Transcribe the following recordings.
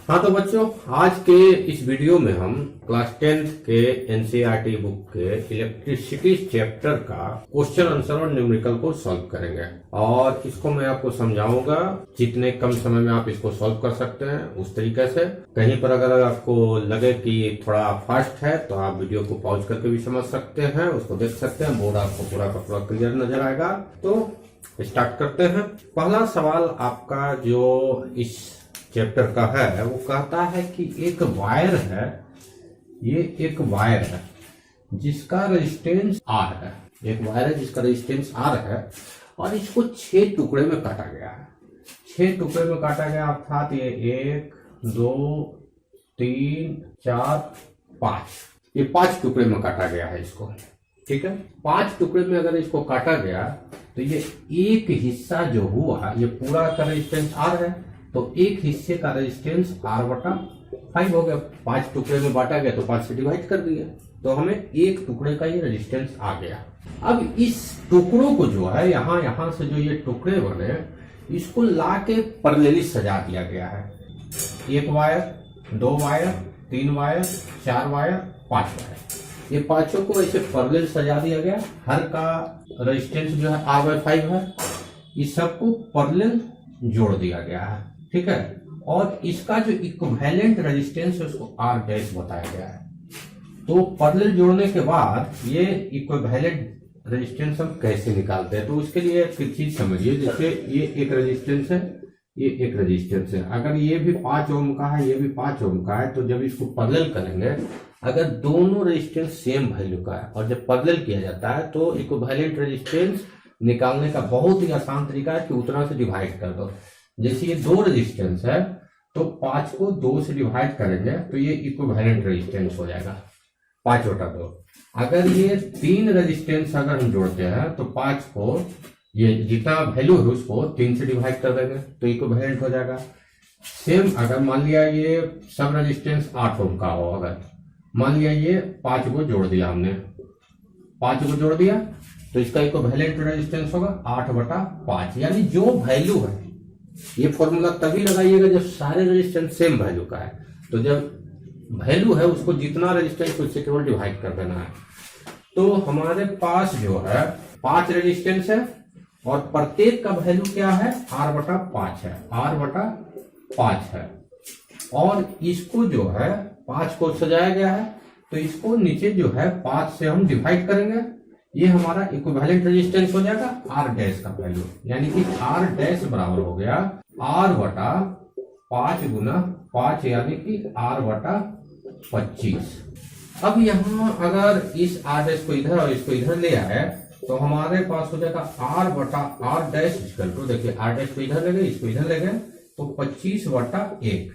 हाँ तो बच्चों, आज के इस वीडियो में हम क्लास 10th के एनसीईआरटी बुक के इलेक्ट्रिसिटी चैप्टर का क्वेश्चन आंसर और न्यूमेरिकल को सॉल्व करेंगे और इसको मैं आपको समझाऊंगा जितने कम समय में आप इसको सॉल्व कर सकते हैं उस तरीके से। कहीं पर अगर आपको लगे कि थोड़ा फास्ट है तो आप वीडियो को पॉज करके भी समझ सकते हैं, उसको देख सकते हैं, बोर्ड आपको पूरा का पूरा क्लियर नजर आएगा। तो स्टार्ट करते हैं। पहला सवाल आपका जो इस चैप्टर का है वो कहता है कि एक वायर है, ये एक वायर है जिसका रेजिस्टेंस R है। एक वायर है जिसका रेजिस्टेंस R है और इसको 6 टुकड़े में काटा गया है। 6 टुकड़े में काटा गया अर्थात ये 1 2 3 4 5, ये 5 टुकड़े में काटा गया है इसको। ठीक है, 5 टुकड़े में अगर इसको काटा गया तो ये एक हिस्सा जो हुआ ये पूरा का रेजिस्टेंस R है, तो एक हिस्से का रेजिस्टेंस R/5 हो गया। 5 टुकड़े में बांटा गया तो 5 से डिवाइड कर दिया, तो हमें एक टुकड़े का ये रेजिस्टेंस आ गया। अब इस टुकड़ों को जो है यहां से जो ये टुकड़े बने इसको ला के पैरेलली सजा दिया गया है। 1 wire, 2 wire, 3 wire, 4 wire, 5 wire, ये पांचों को ऐसे पैरेलल सजा दिया गया। हर का रेजिस्टेंस जो है R/5 है, इस सबको पैरेलल जोड़ दिया गया है। ठीक है, और इसका जो इक्विवेलेंट रेजिस्टेंस है उसको R डैश बताया गया है। तो पैरेलल जोड़ने के बाद ये इक्विवेलेंट रेजिस्टेंस हम कैसे निकालते हैं, तो उसके लिए एक चीज समझिए। जैसे ये एक रेजिस्टेंस है, ये एक रेजिस्टेंस है, अगर ये भी 5 ओम का है, ये भी 5 ओम का है, तो जब इसको पैरेलल करेंगे, अगर दोनों रेजिस्टेंस सेम वैल्यू का है और जब पैरेलल किया जाता है तो इक्विवेलेंट रेजिस्टेंस निकालने का बहुत ही आसान तरीका है कि उतना से डिवाइड कर दो। जैसे ये 2 रेजिस्टेंस है तो 5 को 2 से डिवाइड करेंगे तो ये इक्विवेलेंट रेजिस्टेंस हो जाएगा 5/2। अगर ये 3 रेजिस्टेंस अगर हम जोड़ते हैं तो 5 को ये जितना वैल्यू है उसको 3 से डिवाइड कर देंगे तो इक्विवेलेंट हो जाएगा। सेम अगर मान लिया ये सब रेजिस्टेंस 8 ओम का हो, अगर मान लिया ये 5 को जोड़ दिया हमने, 5 को जोड़ दिया तो इसका इक्विवेलेंट रेजिस्टेंस होगा 8/5। यानी जो वैल्यू है, ये फॉर्मूला तभी लगाइएगा जब सारे रेजिस्टेंस सेम वैल्यू का है, तो जब वैल्यू है उसको जितना रेजिस्टेंस उससे केवल डिवाइड कर देना है। तो हमारे पास जो है 5 रेजिस्टेंस है और प्रत्येक का वैल्यू क्या है, R/5 है, R/5 है। और इसको जो है 5 को सजाया गया है तो इसको नीचे जो है 5 से हम डिवाइड करेंगे, ये हमारा इक्विवेलेंट रेजिस्टेंस हो जाएगा R डैश का वैल्यू। यानी कि R डैश बराबर हो गया R/5 गुना 5 यानी कि R/25। अब यहाँ अगर इस R डैश को इधर और इसको इधर ले आए तो हमारे पास हो जाएगा R/R डैश इक्वल टू, देखिए R डैश को इधर ले गए, इसको इधर ले गए तो 25/1।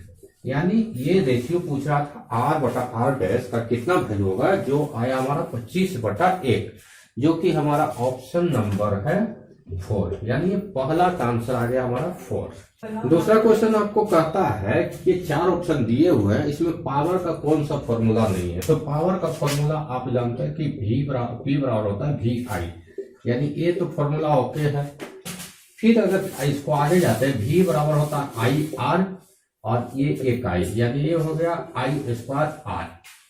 यानी ये रेशियो पूछ रहा था R/R डैश का कितना वैल्यू होगा, जो आया हमारा 25/1, जो कि हमारा ऑप्शन नंबर है 4। यानी ये पहला का आंसर आ गया हमारा 4। दूसरा क्वेश्चन आपको कहता है कि ये 4 ऑप्शन दिए हुए हैं, इसमें पावर का कौन सा फॉर्मूला नहीं है। तो पावर का फॉर्मूला आप जानते हैं कि P बराबर होता है VI, यानी ये तो फॉर्मूला ओके है। फिर अगर इसको आगे जाते हैं, V बराबर होता है IR और ये एक I, यानी ये हो गया I²R,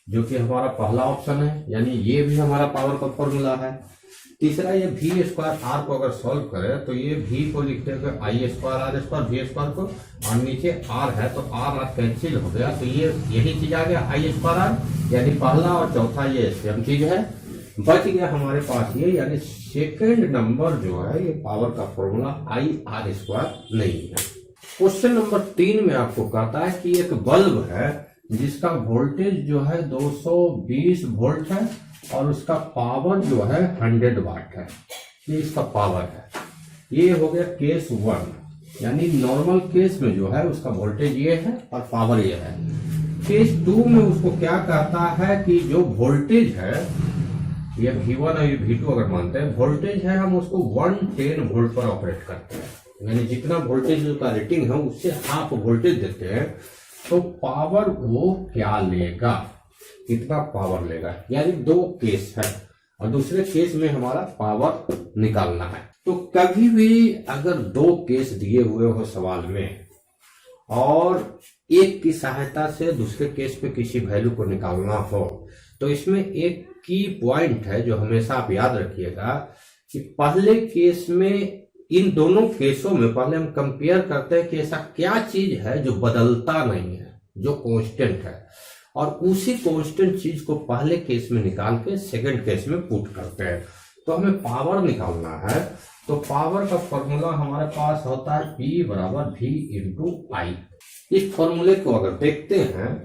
जो कि हमारा पहला ऑप्शन है, यानी ये भी हमारा पावर का फॉर्मूला है। तीसरा ये V²R को अगर सॉल्व करें तो ये V को लिखते हैं I²R² V² को, और नीचे R है तो R कैंसिल हो गया, तो ये यही चीज आ गया I²R, यानी पहला और चौथा ये सेम चीज है। बच गया हमारे पास ये, यानी सेकेंड नंबर जो है ये पावर का फॉर्मूला IR² नहीं है। क्वेश्चन नंबर 3 में आपको कहता है कि एक बल्ब है जिसका वोल्टेज जो है 220 वोल्ट है और उसका पावर जो है 100 वाट है। ये इसका पावर है। ये हो गया केस 1, यानी नॉर्मल केस में जो है उसका वोल्टेज ये है और पावर ये है। केस 2 में उसको क्या कहता है कि जो वोल्टेज है, ये V1 और ये V2 अगर मानते हैं, वोल्टेज है हम उसको 110 वोल्ट पर ऑपरेट करते हैं, यानी जितना वोल्टेज का रेटिंग है उससे हाफ वोल्टेज देते हैं, तो पावर वो क्या लेगा, कितना पावर लेगा। यानी 2 केस है और दूसरे केस में हमारा पावर निकालना है। तो कभी भी अगर 2 केस दिए हुए हो सवाल में और एक की सहायता से दूसरे केस में किसी वैल्यू को निकालना हो तो इसमें एक की पॉइंट है जो हमेशा आप याद रखिएगा कि पहले केस में, इन दोनों केसों में पहले हम कंपेयर करते हैं कि ऐसा क्या चीज है जो बदलता नहीं है, जो कांस्टेंट है, और उसी कांस्टेंट चीज को पहले केस में निकाल के सेकंड केस में पुट करते हैं। तो हमें पावर निकालना है, तो पावर का फॉर्मूला हमारे पास होता है P बराबर V इंटू आई। इस फॉर्मूले को अगर देखते हैं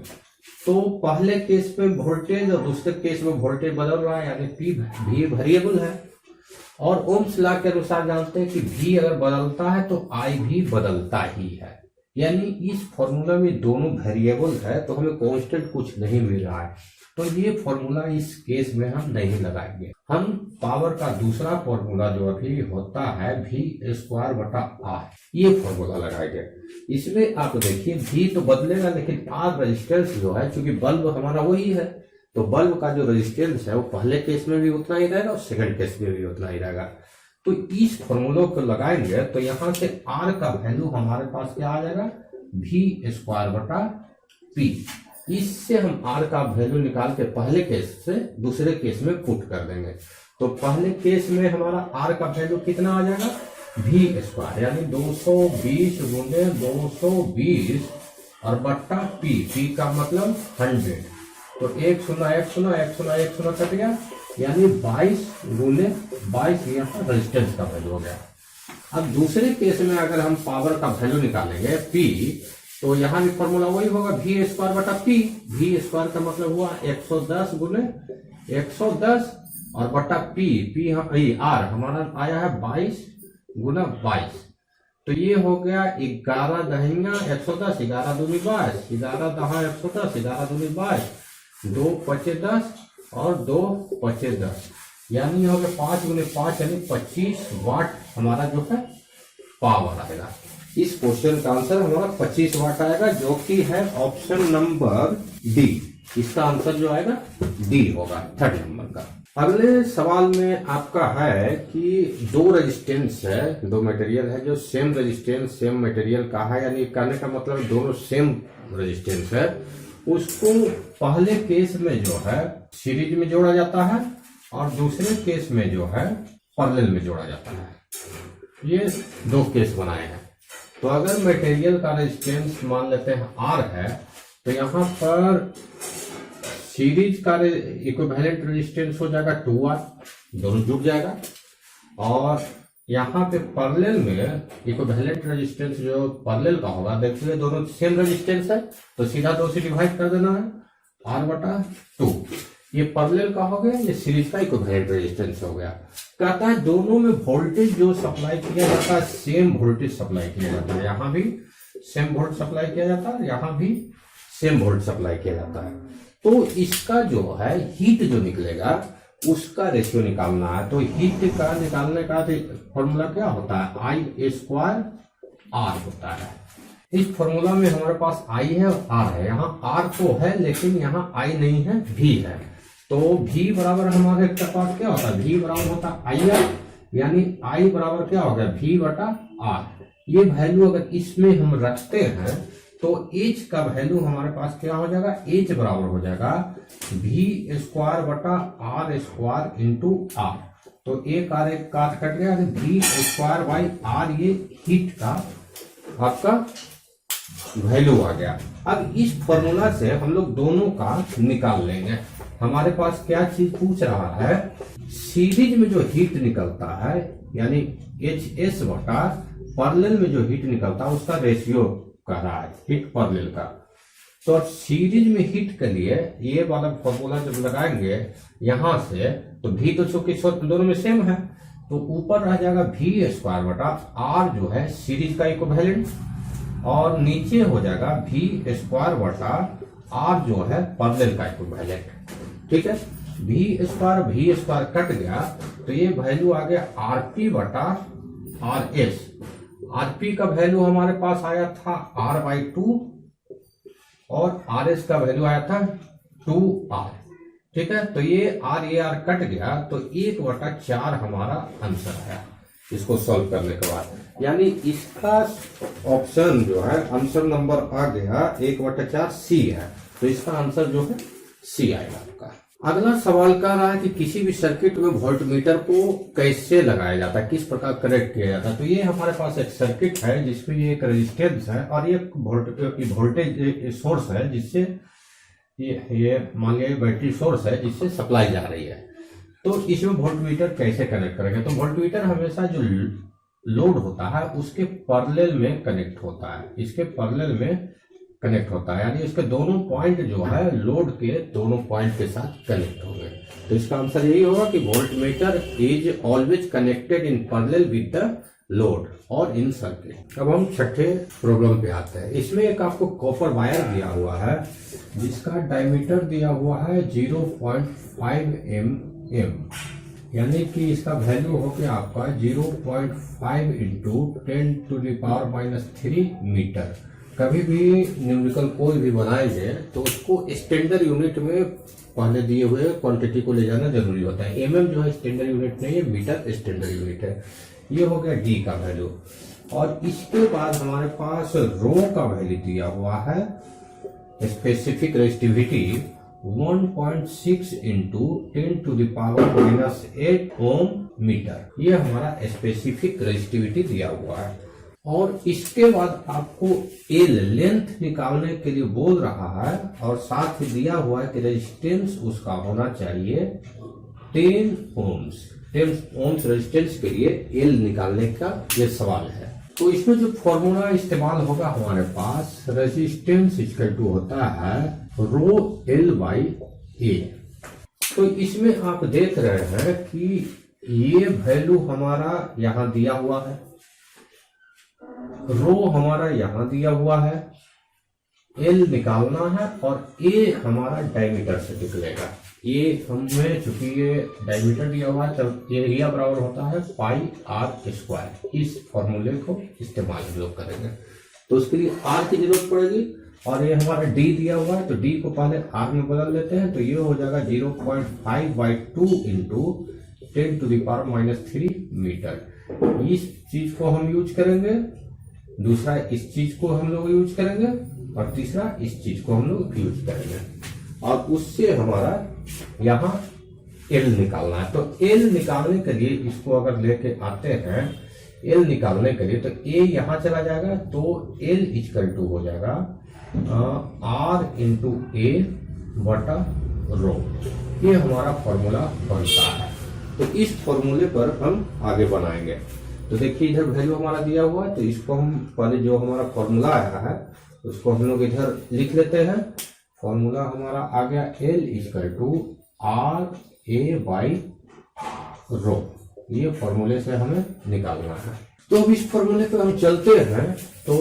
तो पहले केस में वोल्टेज और दूसरे केस में वोल्टेज बदल रहा है, यानी P V वेरिएबल है, और ओम्स लॉ के अनुसार जानते हैं कि V अगर बदलता है तो I भी बदलता ही है। यानी इस फॉर्मूला में दोनों वेरिएबल है तो हमें कांस्टेंट कुछ नहीं मिल रहा है, तो ये फॉर्मूला इस केस में हम नहीं लगाएंगे। हम पावर का दूसरा फॉर्मूला जो अभी होता है V स्क्वायर बटा R, ये फॉर्मूला लगाएंगे। इसमें आप देखिए V तो बदलेगा लेकिन R रेजिस्टेंस जो है, चूंकि बल्ब हमारा वही है तो बल्ब का जो रेजिस्टेंस है वो पहले केस में भी उतना ही रहेगा और सेकंड केस में भी उतना ही रहेगा। तो इस फॉर्मूलों को लगाएंगे तो यहां से R का वैल्यू हमारे पास क्या आ जाएगा, V स्क्वायर बटा P। इससे हम R का वैल्यू निकाल के पहले केस से दूसरे केस में पुट कर देंगे। तो पहले केस में हमारा R का वैल्यू कितना आ जाएगा, V स्क्वायर, यानी 220 गुणे 220 और बट्टा P का मतलब 100। तो 1 कट गया, यानी 22 गुणे 22 यहाँ रेजिस्टेंस का वैल्यू हो गया। अब दूसरे केस में अगर हम पावर का वैल्यू निकालेंगे P, तो यहाँ भी फॉर्मूला वही होगा V स्क्वायर बटा P। V स्क्वायर का मतलब हुआ 110 गुणे 110 और बटा P R हमारा आया है 22 गुना 22। तो ये हो गया 11 दहिया 110, 11 दूनी 22, 11 दहा 110, 11 दूनी 22, 2 पचे 10 और 2 पचे 10, यानी हो गया 5 गुने 5 यानी 25 वाट हमारा जो है पावर आएगा। इस क्वेश्चन का आंसर हमारा 25 वाट आएगा, जो कि है ऑप्शन नंबर डी। इसका आंसर जो आएगा डी होगा, थर्ड नंबर का। अगले सवाल में आपका है कि दो रेजिस्टेंस है, दो मटेरियल है जो सेम रेजिस्टेंस सेम मटेरियल का है, यानी कहने का मतलब दोनों सेम रेजिस्टेंस है। उसको पहले केस में जो है सीरीज में जोड़ा जाता है और दूसरे केस में जो है पैरेलल में जोड़ा जाता है। ये दो केस बनाए हैं। तो अगर मटेरियल का रेजिस्टेंस मान लेते हैं R है, तो यहाँ पर सीरीज का इक्विवेलेंट रेजिस्टेंस हो जाएगा 2R, दोनों जुड़ जाएगा, और यहाँ पे पैरेलल में इक्विवेलेंट रेजिस्टेंस जो पैरेलल का होगा, देखिए दोनों सेम रेजिस्टेंस है तो सीधा 2 से डिवाइड कर देना है, R बटा 2। ये पैरेलल का हो गया, ये सीरीज का इक्विवेलेंट रेजिस्टेंस हो गया। कहता है दोनों में वोल्टेज जो सप्लाई किया जाता है सेम वोल्टेज सप्लाई किया जाता है, यहाँ भी सेम वोल्ट सप्लाई किया जाता है, यहाँ भी सेम वोल्ट सप्लाई किया जाता है। तो इसका जो है हीट जो निकलेगा उसका रेशियो निकालना है। तो हीट का निकालने का फॉर्मूला क्या होता है, I स्क्वायर R होता है। इस फॉर्मूला में हमारे पास I है और R है, यहाँ R तो है लेकिन यहाँ I नहीं है, V है। तो V बराबर हमारे पास क्या होता है, V बराबर होता है IR, यानी I बराबर क्या हो गया, V बटा R। ये वैल्यू अगर इसमें हम रखते हैं तो H का वैल्यू हमारे पास क्या हो जाएगा, H बराबर हो जाएगा V स्क्वायर बटा R स्क्वायर इंटू R। तो एक R एक का कट गया, V स्क्वायर बाई R, ये हीट का आपका वैल्यू आ गया। अब इस फॉर्मूला से हम लोग दोनों का निकाल लेंगे। हमारे पास क्या चीज पूछ रहा है, सीरीज में जो हीट निकलता है यानी HS बटा पैरेलल में जो हीट निकलता है उसका रेशियो कह रहा है, हीट पैरेलल का। तो सीरीज में हीट के लिए ये वाला फॉर्मूला जब लगाएंगे यहां से, तो V तो चूंकि दोनों में सेम है तो ऊपर रह जाएगा V स्क्वायर बटा R जो है सीरीज का इक्विवेलेंट, और नीचे हो जाएगा V स्क्वायर बटा R जो है पैरेलल का इक्विवेलेंट। ठीक है, V स्क्वायर कट गया तो ये वैल्यू आ गया RP बटा RS। RP का वैल्यू हमारे पास आया था R/2 और RS का वैल्यू आया था 2R। ठीक है, तो ये R कट गया तो 1/4 हमारा आंसर है। इसको सॉल्व करने के बाद, यानी इसका ऑप्शन जो है आंसर नंबर आ गया 1/4 सी है। तो इसका आंसर जो है सी आएगा आपका। अगला सवाल कह रहा है कि किसी भी सर्किट में वोल्टमीटर को कैसे लगाया जाता है, किस प्रकार कनेक्ट किया जाता है। तो ये हमारे पास एक सर्किट है जिसमें ये एक रेजिस्टेंस है और ये वोल्टेज सोर्स है, जिससे ये मान लिया बैटरी सोर्स है जिससे सप्लाई जा रही है। तो इसमें वोल्टमीटर कैसे कनेक्ट करेंगे, तो वोल्टमीटर हमेशा जो लोड होता है उसके पैरेलल में कनेक्ट होता है, इसके पैरेलल में कनेक्ट होता है, यानी इसके दोनों पॉइंट जो है लोड के दोनों पॉइंट के साथ कनेक्ट होंगे। तो इसका आंसर यही होगा कि voltmeter is always connected in parallel with the load और इन सर्किट। अब हम छठे प्रॉब्लम पे आते हैं। इसमें एक आपको कॉपर वायर दिया हुआ है जिसका डायमीटर दिया हुआ है 0.5 mm, यानी कि इसका वैल्यू हो गया आपका 0.5 इंटू 10⁻³ मीटर। कभी भी न्यूमेरिकल कोई भी बनाएंगे तो उसको स्टैंडर्ड यूनिट में पहले दिए हुए क्वांटिटी को ले जाना जरूरी होता है। एमएम जो है स्टैंडर्ड यूनिट नहीं है, मीटर स्टैंडर्ड यूनिट है। ये हो गया डी का वैल्यू। और इसके बाद हमारे पास रो का वैल्यू दिया हुआ है, स्पेसिफिक रेजिस्टिविटी 1.6 इंटू 10⁻⁻8 ओम मीटर। ये हमारा स्पेसिफिक रेजिस्टिविटी दिया हुआ है। और इसके बाद आपको एल लेंथ निकालने के लिए बोल रहा है और साथ ही दिया हुआ है कि रेजिस्टेंस उसका होना चाहिए 10 ओम्स। 10 ओम्स रेजिस्टेंस के लिए एल निकालने का ये सवाल है। तो इसमें जो फॉर्मूला इस्तेमाल होगा हमारे पास, रेजिस्टेंस इक्वल टू होता है रो एल बाई ए। तो इसमें आप देख रहे हैं कि ये वैल्यू हमारा यहां दिया हुआ है, रो हमारा यहां दिया हुआ है, एल निकालना है और ए हमारा डायमीटर से निकलेगा। ये हमें चूंकि ये डायमीटर दिया हुआ है तब एरिया बराबर होता है पाई आर स्क्वायर। इस फॉर्मूले को इस्तेमाल हम लोग करेंगे। तो उसके लिए आर की जरूरत पड़ेगी और ये हमारा डी दिया हुआ है तो डी को पहले आर में बदल लेते हैं। तो ये हो जाएगा 0.5/2 इंटू 10⁻³ मीटर। इस चीज को हम यूज करेंगे, दूसरा इस चीज को हम लोग यूज करेंगे और तीसरा इस चीज को हम लोग यूज करेंगे। और उससे हमारा यहाँ एल निकालना है। तो एल निकालने के लिए इसको अगर लेके आते हैं, एल निकालने के लिए तो ए यहां चला जाएगा तो एल इक्वल टू हो जाएगा आर इंटू ए बटा रो। ये हमारा फॉर्मूला बनता है। तो इस फॉर्मूले पर हम आगे बनाएंगे। तो देखिए इधर वैल्यू हमारा दिया हुआ है तो इसको हम पहले जो हमारा फॉर्मूला आया है उसको हम लोग इधर लिख लेते हैं। फॉर्मूला हमारा आ गया L equal to R A by rho. ये फॉर्मूले से हमें निकालना है। तो अब इस फॉर्मूले पे हम चलते हैं। तो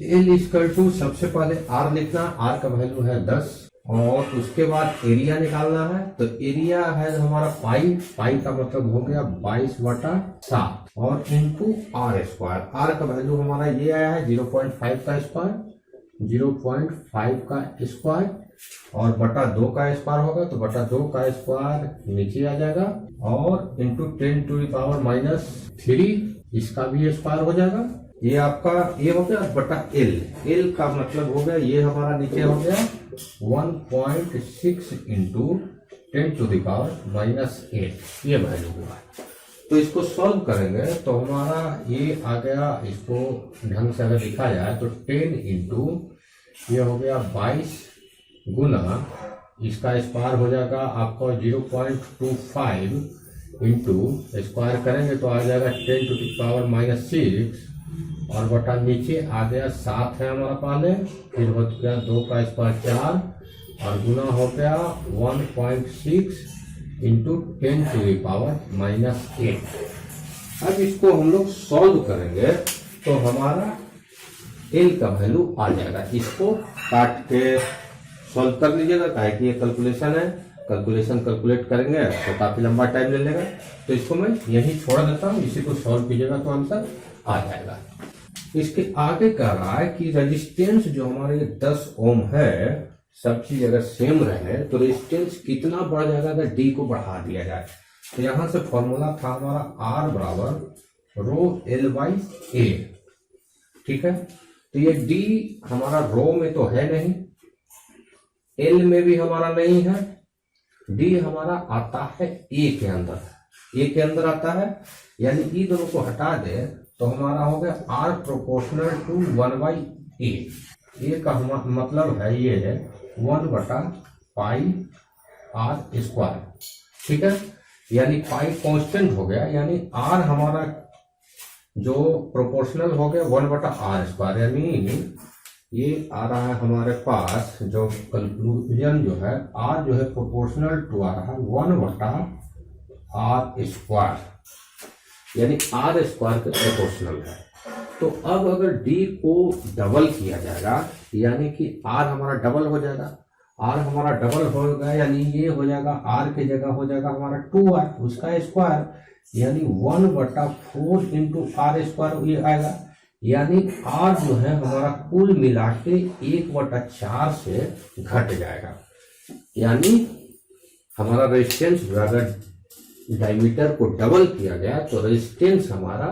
एल इक्वल टू सबसे पहले आर लिखना, आर का वैल्यू है 10 और उसके बाद एरिया निकालना है। तो एरिया है हमारा पाई, पाई का मतलब हो गया 22/7 और इंटू आर स्क्वायर। आर का वैल्यू हमारा ये आया है 0.5 का स्क्वायर, 0.5 का स्क्वायर और बटा 2 का स्क्वायर होगा तो बटा 2 का स्क्वायर नीचे आ जाएगा और इंटू 10⁻³ इसका भी स्क्वायर हो जाएगा। ये आपका ये हो गया बटा एल। एल का मतलब हो गया ये हमारा नीचे हो गया 1.6 इंटू 10⁻⁻8 ये वैल्यू हुआ। तो इसको सॉल्व करेंगे तो हमारा ये आ गया, इसको ढंग से अगर लिखा जाए तो 10 इंटू ये हो गया 22 गुना इसका स्क्वायर हो जाएगा आपका 0.25 इंटू स्क्वायर करेंगे तो आ जाएगा 10⁻⁻6 और बटा नीचे आ गया 7 है हमारा पहले, फिर हो गया 2 का स्क्वायर 4 और गुना हो गया 1.6 इंटू 10⁻⁻8। अब इसको हम लोग सॉल्व करेंगे तो हमारा एल का वैल्यू आ जाएगा। इसको काट के सॉल्व कर लीजिएगा, काहे कि ये कैलकुलेशन है, कैलकुलेट करेंगे तो काफी लंबा टाइम ले लेगा। तो इसको मैं यही छोड़ देता हूँ, इसी को सॉल्व कीजिएगा तो आंसर आ जाएगा। इसके आगे कह रहा है कि रेजिस्टेंस जो हमारे 10 ओम है, सब चीज अगर सेम रहे तो रेजिस्टेंस कितना बढ़ जाएगा अगर डी को बढ़ा दिया जाए। तो यहां से फॉर्मूला था हमारा R बराबर रो L बाई A, ठीक है। तो ये D हमारा रो में तो है नहीं, L में भी हमारा नहीं है, D हमारा आता है A के अंदर, A के अंदर आता है, यानी ई दोनों को हटा दे तो हमारा हो गया R proportional to 1 by A। A का मतलब है ये है 1 बटा पाई R स्क्वायर, ठीक है। यानी पाई कांस्टेंट हो गया, यानी R हमारा जो प्रोपोर्शनल हो गया 1 बटा R स्क्वायर, यानी ये आ रहा है हमारे पास जो कंक्लूजन जो है R जो है प्रोपोर्शनल टू आ रहा है 1 बटा R स्क्वायर, यानी R स्क्वायर के प्रोपोर्शनल है। तो अब अगर D को डबल किया जाएगा, यानी कि R हमारा डबल हो जाएगा, R हमारा डबल होगा, यानी ये हो जाएगा R की जगह हो जाएगा हमारा 2R उसका स्क्वायर, यानी 1 बटा 4 इंटू R स्क्वायर ये आएगा, यानी R जो है हमारा कुल मिला के 1 बटा 4 से घट जाएगा, यानी हमारा रेजिस्टेंस अगर डायमीटर को डबल किया गया तो रेजिस्टेंस हमारा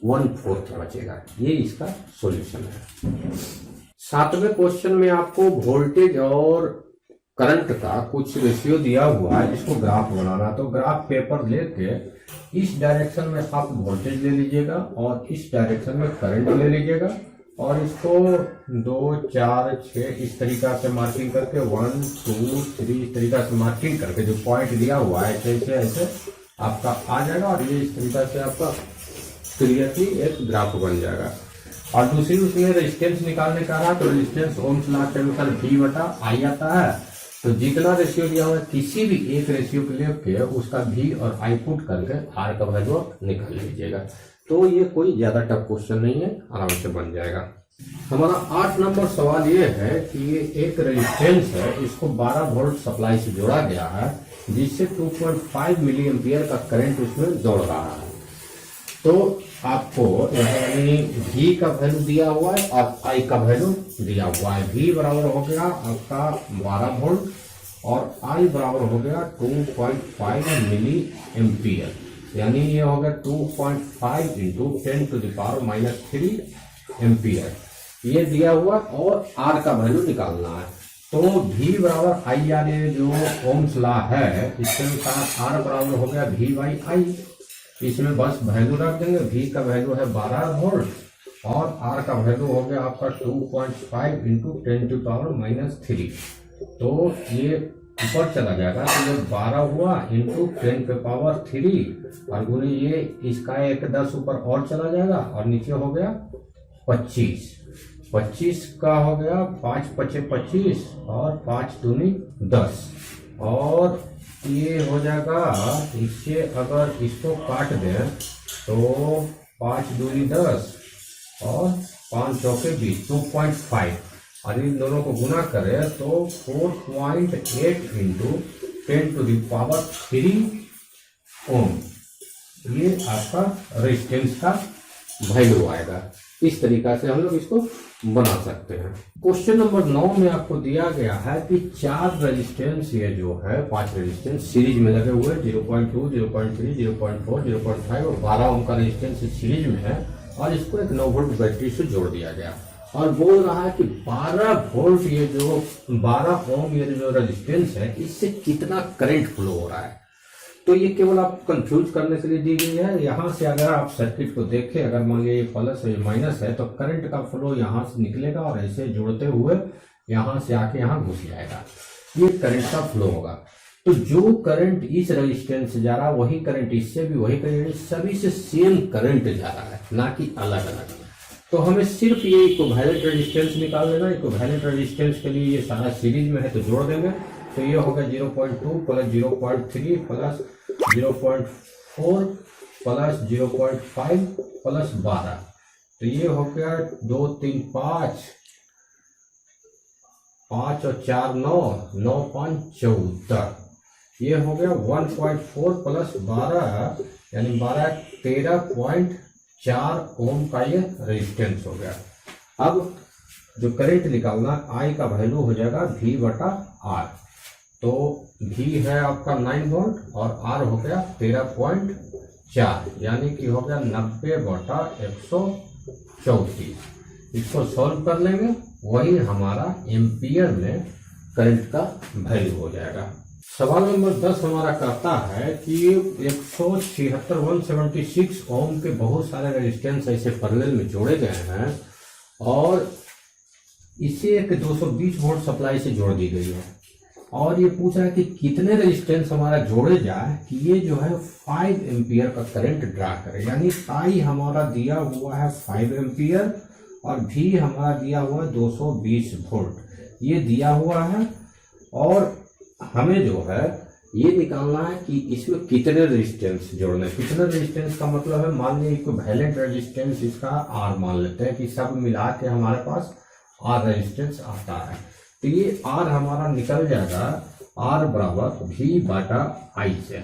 1/4 बचेगा। ये इसका सॉल्यूशन है। 7वें क्वेश्चन में आपको वोल्टेज और करंट का कुछ रेशियो दिया हुआ है, इसको ग्राफ बनाना। तो ग्राफ पेपर लेके इस डायरेक्शन में आप वोल्टेज ले लीजिएगा और इस डायरेक्शन में करंट ले लीजिएगा और इसको 2 4 6 इस तरीका से मार्किंग करके 1 2 3 इस तरीका से मार्किंग करके जो पॉइंट दिया हुआ है ऐसे ऐसे आपका आ जाएगा और ये इस तरीका से आपका क्लियरली एक ग्राफ बन जाएगा। और दूसरी उसमें रेजिस्टेंस निकालने का रहा तो रेजिस्टेंस ओम्स लॉ के अनुसार V बटा I आता है। तो जितना रेशियो दिया हुआ है किसी भी एक रेशियो के लेके उसका V और I पुट करके R का वैल्यू निकाल लीजिएगा। तो ये कोई ज्यादा टफ क्वेश्चन नहीं है, आराम से बन जाएगा। हमारा 8 नंबर सवाल ये है कि ये एक रेजिस्टेंस है, इसको 12 वोल्ट सप्लाई से जोड़ा गया है जिससे 2.5 मिली एम्पियर का करंट उसमें दौड़ रहा है। तो आपको यानी V का वैल्यू दिया हुआ है और I का वैल्यू दिया हुआ है। V बराबर हो गया आपका 12 वोल्ट और I बराबर हो गया 2.5 मिली एम्पियर, यानी ये हो गया 2.5 into 10 to the power -3 ampere ये दिया हुआ और R का वैल्यू निकालना है। तो V बराबर I R ये जो ओम्स लॉ है इसके अनुसार R बराबर हो गया V बाई I, इसमें बस वैल्यू रख देंगे। V का वैल्यू है 12 वोल्ट और R का वैल्यू हो गया आपका 2.5 इंटू 10 टू पावर -3। तो ये ऊपर चला जाएगा तो ये 12 हुआ इंटू 10 पे पावर 3 और गुने ये इसका एक 10 ऊपर और चला जाएगा और नीचे हो गया 25 का हो गया 5 5 25 और 5 दूनी 10 और ये हो जाएगा। इससे अगर इसको काट दें तो 5 दूनी 10 और 5 चौके 20 2.5 और इन दोनों को गुना करें तो 4.8 इंटू 10 टू द पावर 3 ओम ये आपका रेजिस्टेंस का वैल्यू आएगा। इस तरीका से हम लोग इसको बना सकते हैं। क्वेश्चन नंबर 9 में आपको दिया गया है कि 4 रेजिस्टेंस ये जो है 5 रेजिस्टेंस सीरीज में लगे हुए 0.2 0.3 0.4 0.5 और 12 ओम का रेजिस्टेंस सीरीज में है और इसको एक 9 वोल्ट बैटरी से जोड़ दिया गया और बोल रहा है कि 12 वोल्ट ये जो 12 ओम ये जो रेजिस्टेंस है इससे कितना करंट फ्लो हो रहा है। तो ये केवल आप कंफ्यूज करने के लिए दी गई है। यहाँ से अगर आप सर्किट को देखें, अगर मान लीजिए प्लस है माइनस है तो करंट का फ्लो यहाँ से निकलेगा और ऐसे जोड़ते हुए यहाँ से आके यहाँ घुस जाएगा, ये करंट का फ्लो होगा। तो जो करंट इस रेजिस्टेंस से जा रहा है वही करंट इससे भी, वही करंट सभी से सेम करंट जा रहा है, ना कि अलग अलग। तो हमें सिर्फ ये इक्विवेलेंट रेजिस्टेंस निकाल लेना। इक्विवेलेंट रेजिस्टेंस के लिए ये सारा सीरीज में है तो जोड़ देंगे तो ये होगा 0.2 प्लस 0.3 प्लस 0.4 प्लस 0.5 प्लस 12 तो ये हो गया 2 3 5 5 और 4 9 9 5 14 ये हो गया 1.4 प्लस 12 यानी 12 13.4 ओम का ये रेजिस्टेंस हो गया। अब जो करंट निकालना I का वैल्यू हो जाएगा V बटा R। तो V है आपका 9 वोल्ट और R हो गया 13.4, यानी कि हो गया 90/134। इसको सॉल्व कर लेंगे, वही हमारा एम्पियर में करंट का वैल्यू हो जाएगा। सवाल नंबर 10 हमारा कहता है कि 176 ओम के बहुत सारे रेजिस्टेंस ऐसे पैरेलल में जोड़े गए हैं और इसे एक 220 वोल्ट सप्लाई से जोड़ दी गई है, और ये पूछ रहा है कि कितने रेजिस्टेंस हमारा जोड़े जाए कि ये जो है 5 एम्पियर का करंट ड्रा करे। यानी आई हमारा दिया हुआ है 5 एम्पियर और भी हमारा दिया हुआ है 220 वोल्ट, ये दिया हुआ है। और हमें जो है ये निकालना है कि इसमें कितने रेजिस्टेंस जोड़ने। कितने रेजिस्टेंस का मतलब है, मान लीजिए इक्विवेलेंट रेजिस्टेंस इसका R मान लेते हैं कि सब मिला के हमारे पास R रेजिस्टेंस आता है। तो ये R हमारा निकल जाएगा, R बराबर V/I से,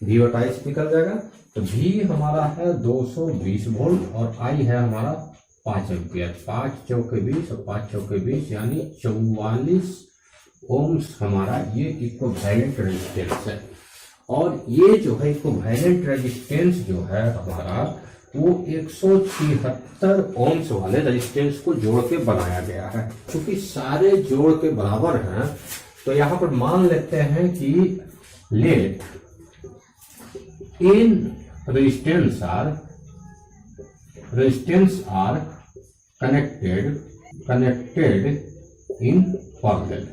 V/I से निकल जाएगा। तो V हमारा है 220 वोल्ट और I है हमारा 5 एम्पियर। 5 चौके 20 और 5 चौके 20 यानी 44 ओम्स हमारा ये इक्विवेलेंट रेजिस्टेंस है। और ये जो है इक्विवेलेंट रेजिस्टेंस जो है हमारा वो 176 ओम्स वाले रेजिस्टेंस को जोड़ के बनाया गया है। क्योंकि सारे जोड़ के बराबर हैं तो यहाँ पर मान लेते हैं कि let in resistance R connected in parallel.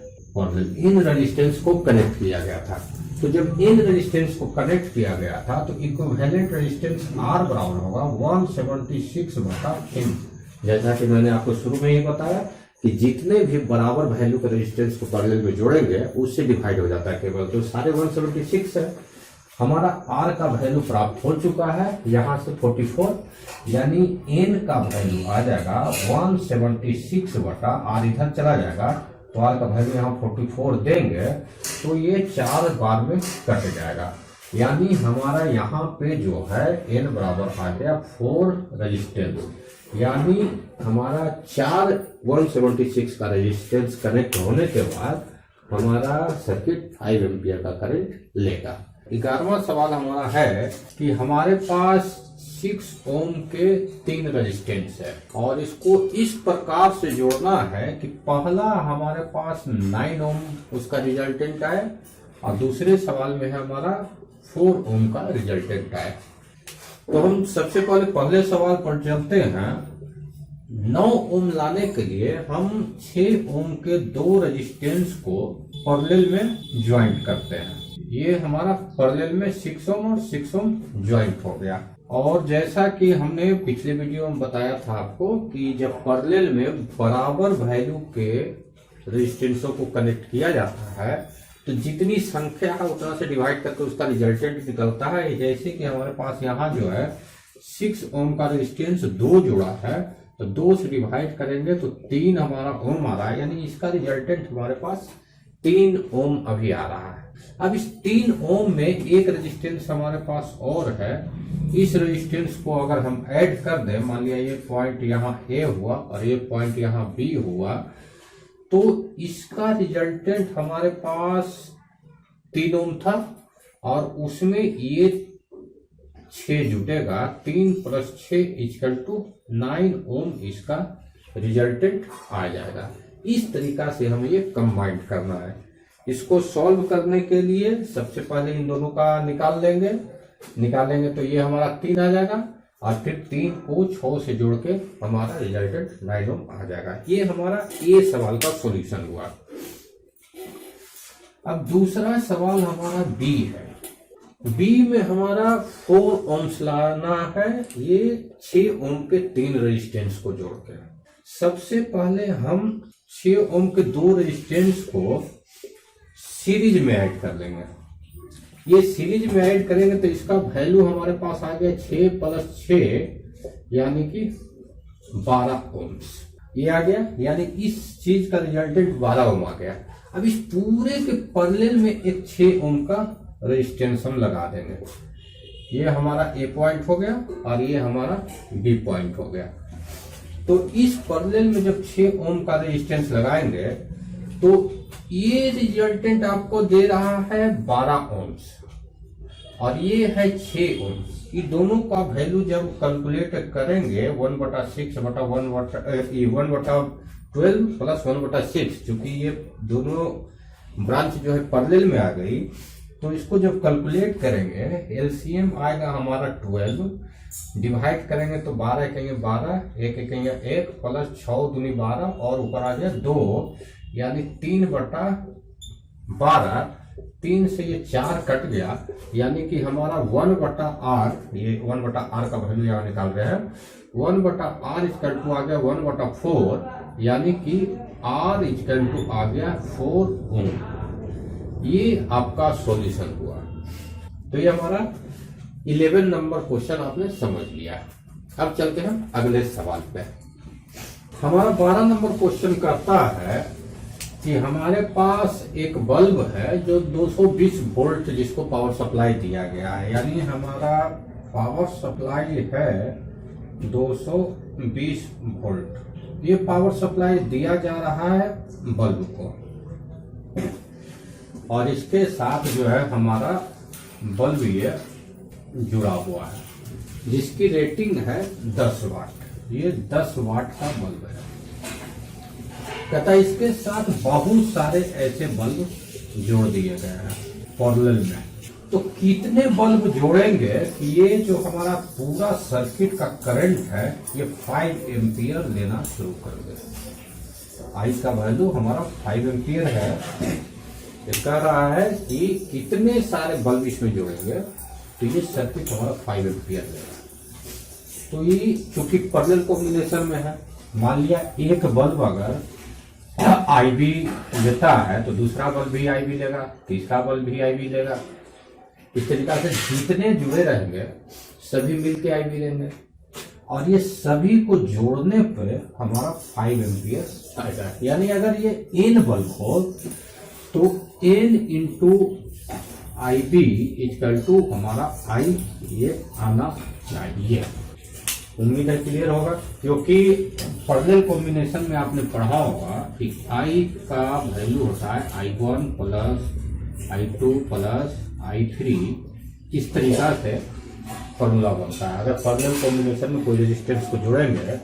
इन रेजिस्टेंस को कनेक्ट किया गया था। तो जब इन रेजिस्टेंस को कनेक्ट किया गया था तो इक्विवेलेंट रेजिस्टेंस R बराबर होगा 176/n। जैसा कि मैंने आपको शुरू में ही बताया कि जितने भी बराबर वैल्यू के रेजिस्टेंस को पैरेलल में जोड़ेंगे उससे डिवाइड हो जाता है केवल। तो सारे 176 है। हमारा R का वैल्यू प्राप्त हो चुका है यहाँ से 44, यानी n का वैल्यू आ जाएगा 176/R, इधर चला जाएगा तो R का वैल्यू यहाँ 44 देंगे तो ये 4 बार में कट जाएगा। यानी हमारा यहाँ पे जो है n बराबर आ गया 4 रेजिस्टेंस, यानी हमारा 4 176 का रेजिस्टेंस कनेक्ट होने के बाद हमारा सर्किट 5 एम्पियर का करंट लेगा। 11वां सवाल हमारा है कि हमारे पास 6 ओम के 3 रेजिस्टेंस है और इसको इस प्रकार से जोड़ना है कि पहला हमारे पास 9 ओम उसका रिजल्टेंट आए और दूसरे सवाल में है हमारा 4 ओम का रिजल्टेंट आए। तो हम सबसे पहले सवाल पर चलते हैं। 9 ओम लाने के लिए हम 6 ओम के 2 रेजिस्टेंस को पैरेलल में ज्वाइंट करते हैं। ये हमारा पैरेलल में 6 ओम और 6 ओम ज्वाइंट हो गया। और जैसा कि हमने पिछले वीडियो में बताया था आपको कि जब पैरेलल में बराबर वैल्यू के रेजिस्टेंसों को कनेक्ट किया जाता है तो जितनी संख्या है उतना से डिवाइड करके उसका रिजल्टेंट निकलता है। जैसे कि हमारे पास यहाँ जो है 6 ओम का रेजिस्टेंस 2 जुड़ा है तो 2 से डिवाइड करेंगे तो 3 हमारा ओम आ रहा है, यानी इसका रिजल्टेंट हमारे पास 3 ओम अभी आ रहा है। अब इस 3 ओम में एक रेजिस्टेंस हमारे पास और है। इस रेजिस्टेंस को अगर हम ऐड कर दें, मान लिया ये पॉइंट यहाँ A हुआ और ये पॉइंट यहाँ B हुआ, तो इसका रिजल्टेंट हमारे पास 3 ओम था और उसमें ये 6 जुटेगा। 3 + 6 = 9 ओम इसका रिजल्टेंट आ जाएगा। इस तरीका से हमें ये कंबाइन करना है। इसको सॉल्व करने के लिए सबसे पहले इन दोनों का निकालेंगे तो ये हमारा 3 आ जाएगा और फिर 3 को 6 से जोड़ के हमारा रिजल्टेंट 9 ओम आ जाएगा। ये हमारा ए सवाल का सॉल्यूशन हुआ। अब दूसरा सवाल हमारा बी है। बी में हमारा 4 ओम्स लाना है, ये 6 ओम के 3 रेजिस्टेंस को जोड़ के। सबसे पहले हम 6 ओम के 2 रेजिस्टेंस को सीरीज में ऐड कर लेंगे। ये सीरीज में ऐड करेंगे तो इसका वैल्यू हमारे पास आ गया 6 + 6 यानी कि 12 ओम्स। ये आ गया, यानी इस चीज का रिजल्टेंट 12 ओम आ गया। अब इस पूरे के पैरेलल में एक 6 ओम का रेजिस्टेंस हम लगा देंगे। ये हमारा ए पॉइंट हो गया और ये हमारा बी पॉइंट हो गया। तो इस पैरेलल में जब 6 ओम का रेजिस्टेंस लगाएंगे तो ये रिजल्टेंट आपको दे रहा है 12 ओम्स और ये है 6 ओम्स। ये दोनों का वैल्यू जब कैलकुलेट करेंगे 1/6 बटा 1/12 प्लस 1/6, चूंकि ये दोनों ब्रांच जो है पैरेलल में आ गई, तो इसको जब कैलकुलेट करेंगे एलसीएम आएगा हमारा 12, डिवाइड करेंगे तो 12 कहेंगे 12, 1 कहेंगे 1 प्लस 6 दूनी 12 और ऊपर आ गया 2, यानी 3/12। 3 से ये 4 कट गया, यानी कि हमारा 1/r, ये 1/r का वैल्यू यहाँ निकाल रहे हैं, 1/r इक्वल टू आ गया 1/4, यानी कि r इक्वल टू आ गया 4 ओम। ये आपका सॉल्यूशन हुआ। तो ये हमारा 11 नंबर क्वेश्चन आपने समझ लिया। अब चलते हैं अगले सवाल पे। हमारा 12 नंबर क्वेश्चन कहता है कि हमारे पास एक बल्ब है जो 220 वोल्ट जिसको पावर सप्लाई दिया गया है, यानी हमारा पावर सप्लाई है 220 वोल्ट। ये पावर सप्लाई दिया जा रहा है बल्ब को और इसके साथ जो है हमारा बल्ब ये जुड़ा हुआ है जिसकी रेटिंग है 10 वाट। ये 10 वाट का बल्ब है। कहता है इसके साथ बहुत सारे ऐसे बल्ब जोड़ दिए गए हैं पैरेलल में, तो कितने बल्ब जोड़ेंगे कि ये जो हमारा पूरा सर्किट का करंट है ये 5 एम्पियर लेना शुरू कर दे। आई का वैल्यू हमारा 5 एम्पियर है। ये कह रहा है कि कितने सारे बल्ब इसमें जोड़ेंगे तो ये सर्किट हमारा 5 एम्पियर लेगा। तो ये चूंकि पैरेलल कॉम्बिनेशन में है, मान लिया एक बल्ब अगर IB लेता है तो दूसरा बल्ब भी IB लेगा, तीसरा बल्ब भी IB लेगा। इस तरीका से जितने जुड़े रहेंगे सभी मिलके IB लेंगे और ये सभी को जोड़ने पर हमारा 5 एम्पियर आएगा। यानी अगर ये n बल्ब हो तो n into IB equal to हमारा I ये आना चाहिए। उम्मीद है क्लियर होगा, क्योंकि पैरेलल कॉम्बिनेशन में आपने पढ़ा होगा कि I का वैल्यू होता है I1 plus I2 plus I3। इस तरीका से फॉर्मूला बनता है। अगर पैरेलल कॉम्बिनेशन में कोई रेजिस्टेंस को जोड़ेंगे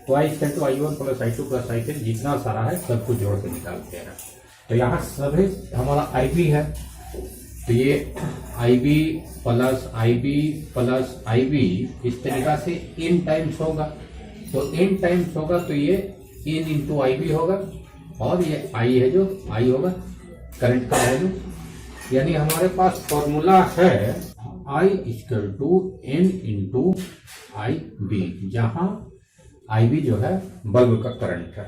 तो I equal to I1 plus I2 plus I3 जितना सारा है सबको जोड़ के निकालते हैं। तो यहाँ सभी हमारा IB है, तो ये IB प्लस IB इस तरीका से n टाइम्स होगा। तो n टाइम्स होगा तो ये n इंटू IB होगा और ये I है जो I होगा करंट का वैल्यू। यानी हमारे पास फॉर्मूला है I equal to n into IB, जहां IB जो है बल्ब का करंट है।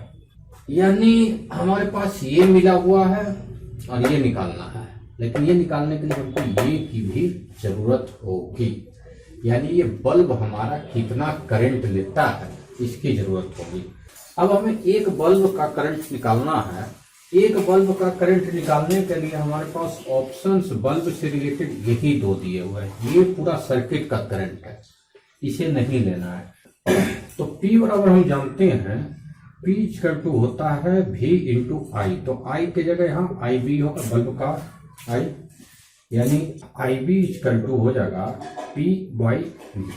यानी हमारे पास ये मिला हुआ है और ये निकालना है, लेकिन ये निकालने के लिए हमको ये की भी जरूरत होगी। यानी ये बल्ब हमारा कितना करंट लेता है इसकी जरूरत होगी। अब हमें एक बल्ब का करंट निकालना है। एक बल्ब का करंट निकालने के लिए हमारे पास ऑप्शंस बल्ब से रिलेटेड यही दो दिए हुए हैं। ये पूरा सर्किट का करंट है, इसे नहीं लेना है। तो P बराबर हम जानते हैं P इक्वल टू होता है V इंटू I। तो I की जगह यहाँ IB होगा बल्ब का I, यानी IB इक्वल टू हो जाएगा P बाई V।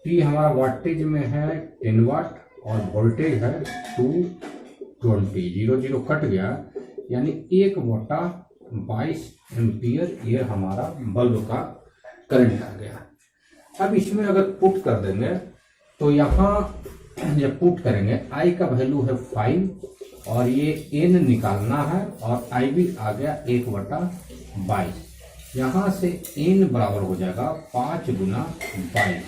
P हमारा वाटेज में है 10 वाट और वोल्टेज है 220। 0 0 कट गया, यानी 1/22 एम्पियर ये हमारा बल्ब का करंट आ गया। अब इसमें अगर पुट कर देंगे तो यहाँ जब पुट करेंगे I का वैल्यू है 5 और ये n निकालना है और IB आ गया 1/22। यहाँ से n बराबर हो जाएगा 5 गुना 22,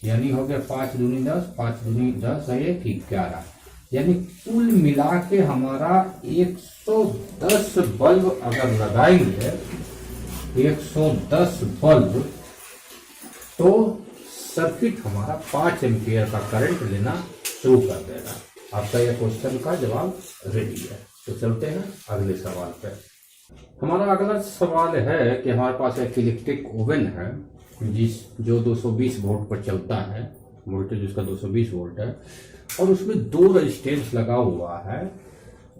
यानी हो गया 5 दूनी 10, 5 दूनी 10 है 11। यानी कुल मिला के हमारा 110 बल्ब अगर लगाएंगे, 110 बल्ब, तो सर्किट हमारा 5 एम्पियर का करंट लेना शुरू कर देगा। आपका यह क्वेश्चन का जवाब रेडी है। तो चलते हैं अगले सवाल पे। हमारा अगला सवाल है कि हमारे पास एक इलेक्ट्रिक ओवन है जो 220 वोल्ट पर चलता है, वोल्टेज उसका 220 वोल्ट है और उसमें 2 रेजिस्टेंस लगा हुआ है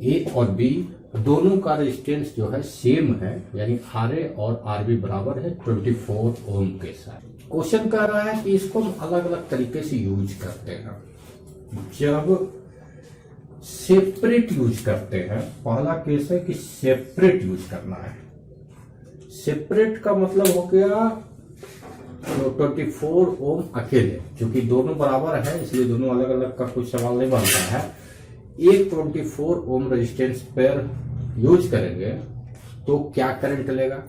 ए और बी दोनों का रेजिस्टेंस जो है सेम है, यानी RA और RB बराबर है 24 ओम के साथ। क्वेश्चन कह रहा है कि इसको हम अलग अलग तरीके से यूज करते हैं। जब सेपरेट यूज करते हैं, पहला केस है कि सेपरेट यूज करना है। सेपरेट का मतलब हो गया तो 24 ओम अकेले, क्योंकि दोनों बराबर है इसलिए दोनों अलग अलग का कुछ सवाल नहीं बनता है। एक 24 ओम रेजिस्टेंस पर यूज करेंगे तो क्या करंट लेगा।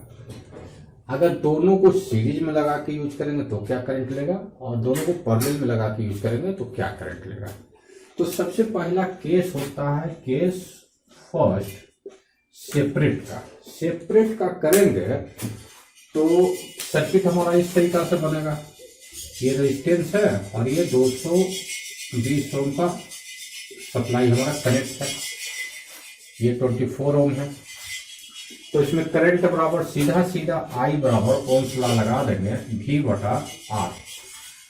अगर दोनों को सीरीज में लगा के यूज करेंगे तो क्या करंट लेगा, और दोनों को पैरेलल में लगा के यूज करेंगे तो क्या करंट लेगा। तो सबसे पहला केस होता है केस फर्स्ट सेपरेट का करेंगे तो सर्किट हमारा इस तरीका से बनेगा। ये रेजिस्टेंस है और ये 220 ओम का सप्लाई हमारा कनेक्ट है, ये 24 ओम है। तो इसमें करंट बराबर सीधा I बराबर ओम्स लॉ लगा देंगे V/R,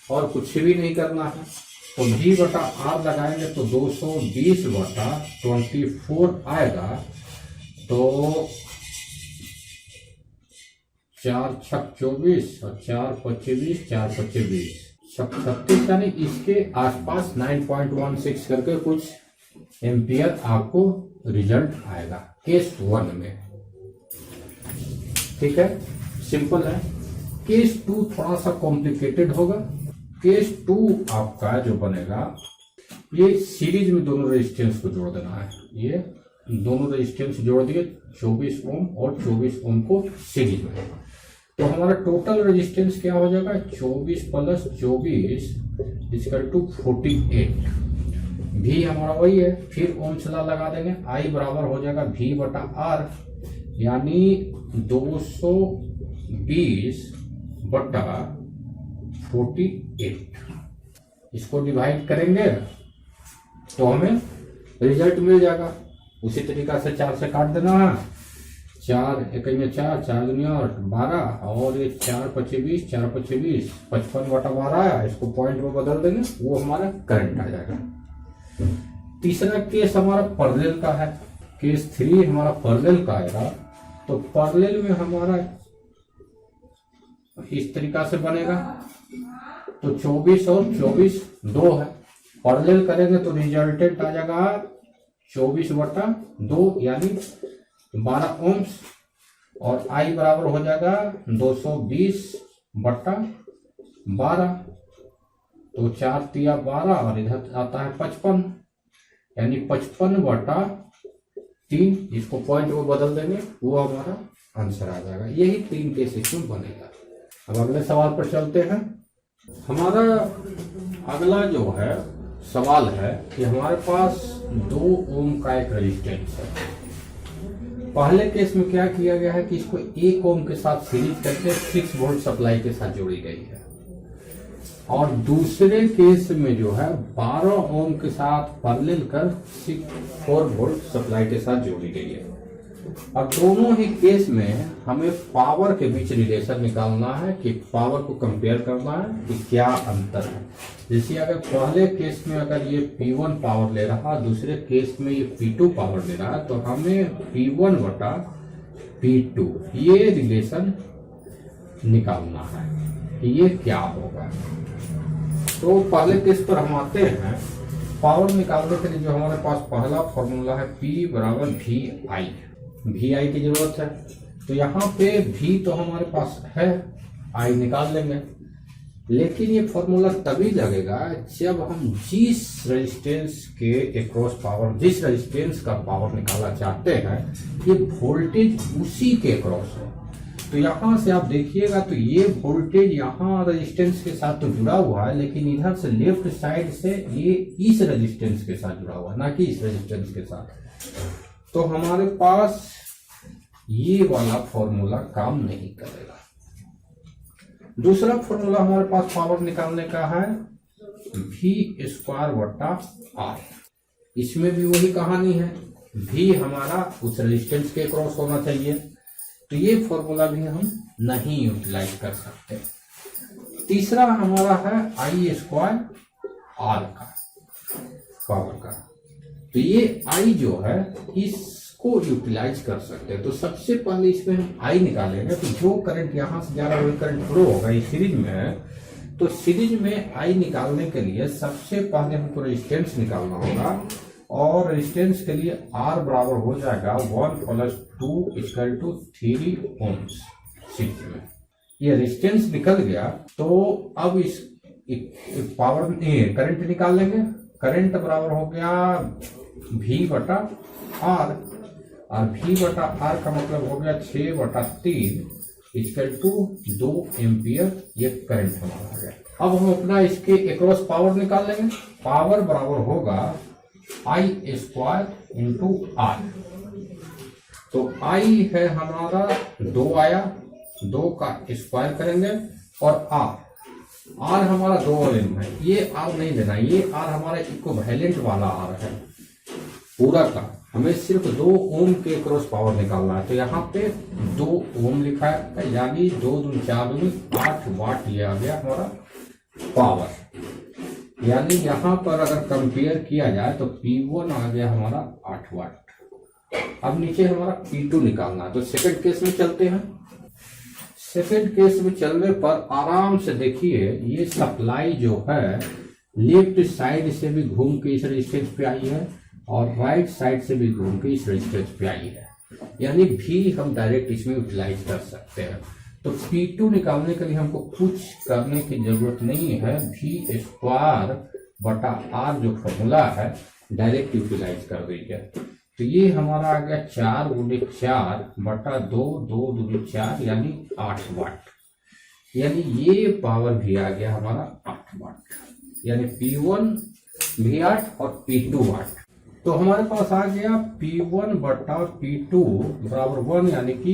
और कुछ भी नहीं करना है। तो V/R लगाएंगे तो 220/24 आएगा, तो 4 छक 24 और 4 पच्चे 20, 4 पच्चे 20 36, यानी इसके आसपास 9.16 करके कुछ एम्पियर आपको रिजल्ट आएगा केस 1 में। ठीक है, सिंपल है। केस 2 थोड़ा सा कॉम्प्लिकेटेड होगा। केस 2 आपका जो बनेगा, ये सीरीज में दोनों रेजिस्टेंस को जोड़ देना है। ये दोनों रेजिस्टेंस जोड़ दिए 24 ओम और 24 ओम को सीरीज में, तो हमारा टोटल रेजिस्टेंस क्या हो जाएगा 24 + 24 = 48। भी हमारा वही है, फिर ओम्स लॉ लगा देंगे। I बराबर हो जाएगा V/R, यानी 220/48। इसको डिवाइड करेंगे तो हमें रिजल्ट मिल जाएगा। उसी तरीका से 4 से काट देना है, 4 × 4, 4 × 8 12, और ये 4 पच्चे 20, 4 पच्चे 20, 55/12 आया। इसको पॉइंट में बदल देंगे, वो हमारा करंट आ जाएगा। तीसरा केस हमारा पैरेलल का है। केस 3 हमारा पैरेलल का आएगा, तो पैरेलल में हमारा इस तरीका से बनेगा। तो 24 और 24 2 है, पैरेलल करेंगे तो रिजल्टेंट आ जाएगा 24/2, यानी 12 ओम्स, और I बराबर हो जाएगा 220/12, तो 4 तिया 12 और इधर आता है 55, यानी 55/3। इसको पॉइंट में बदल देंगे, वो हमारा आंसर आ जाएगा। यही 3 केस इसमें बनेगा। अब अगले सवाल पर चलते हैं। हमारा अगला जो है सवाल है कि हमारे पास 2 ओम का एक रेजिस्टेंस है। पहले केस में क्या किया गया है कि इसको 1 ओम के साथ सीरीज करके 6 वोल्ट सप्लाई के साथ जोड़ी गई है, और दूसरे केस में जो है 12 ओम के साथ पैरेलल कर 4 वोल्ट सप्लाई के साथ जोड़ी गई है। अब दोनों ही केस में हमें पावर के बीच रिलेशन निकालना है, कि पावर को कंपेयर करना है कि क्या अंतर है। जैसे अगर पहले केस में अगर ये P1 पावर ले रहा, दूसरे केस में ये P2 पावर ले रहा है, तो हमें P1/P2 ये रिलेशन निकालना है कि ये क्या होगा। तो पहले केस पर हम आते हैं। पावर निकालने के लिए जो हमारे पास पहला फॉर्मूला है P बराबर VI की जरूरत है। तो यहाँ पे V तो हमारे पास है, I निकाल लेंगे। लेकिन ये फॉर्मूला तभी लगेगा जब हम जिस रेजिस्टेंस के अक्रॉस पावर, जिस रेजिस्टेंस का पावर निकालना चाहते हैं, ये वोल्टेज उसी के अक्रॉस है। तो यहाँ से आप देखिएगा तो ये वोल्टेज यहाँ रेजिस्टेंस के साथ तो जुड़ा हुआ है, लेकिन इधर से लेफ्ट साइड से ये इस रेजिस्टेंस के साथ जुड़ा हुआ है, ना कि इस रेजिस्टेंस के साथ। तो हमारे पास ये वाला फॉर्मूला काम नहीं करेगा। दूसरा फॉर्मूला हमारे पास पावर निकालने का है V²/R। इसमें भी वही कहानी है, V हमारा उस रेजिस्टेंस के क्रॉस होना चाहिए, तो ये फॉर्मूला भी हम नहीं यूटिलाइज कर सकते। तीसरा हमारा है I² R का पावर का। तो ये I जो है इसको यूटिलाइज कर सकते हैं। तो सबसे पहले इसमें हम I निकालेंगे। तो जो करंट यहाँ से जा रहा है वही करंट फ्लो होगा, ये सीरीज में है। तो सीरीज में I निकालने के लिए सबसे पहले हमको रेजिस्टेंस निकालना होगा, और रेजिस्टेंस के लिए R बराबर हो जाएगा 1 + 2 = 3 ohms। सीरीज में ये रेजिस्टेंस निकल गया। तो अब इस पावर करंट निकाल लेंगे। करंट बराबर हो गया V/R, और V/R का मतलब हो गया 6/3 = 2 एम्पियर। ये करंट हमारा आ गया। अब हम अपना इसके एक्रॉस पावर निकाल लेंगे। पावर बराबर होगा I² × R। तो I है हमारा 2 आया, 2 का स्क्वायर करेंगे, और R हमारा 2 ओम है। ये R नहीं देना, ये R हमारा इक्विवेलेंट वाला R है पूरा का। हमें सिर्फ 2 ओम के क्रॉस पावर निकालना है। तो यहाँ पे 2 ओम लिखा है, यानी 2 दूनी 4 दूनी 8 वाट ये आ गया हमारा पावर। यानी यहाँ पर अगर कंपेयर किया जाए तो P1 आ गया हमारा 8 वाट। अब नीचे हमारा P2 निकालना है। तो सेकंड केस में चलते हैं। सेकंड केस में चलने पर आराम से देखिए, ये सप्लाई जो है लेफ्ट साइड से भी घूम के इस रेजिस्टेंस पे आई है, और राइट साइड से भी घूम के इस रेजिस्टेंस पे आई है। यानी भी हम डायरेक्ट इसमें यूटिलाइज कर सकते हैं। तो P2 निकालने के लिए हमको कुछ करने की जरूरत नहीं है। V²/R जो फॉर्मूला है डायरेक्ट यूटिलाइज कर दीजिए। तो ये हमारा आ गया 4 × 4/2, 2 दूनी 4, यानी 8 वाट। यानी ये पावर भी आ गया हमारा 8 वाट। यानी P1 भी 8 और P2 8। तो हमारे पास आ गया P1/P2 = 1, यानी कि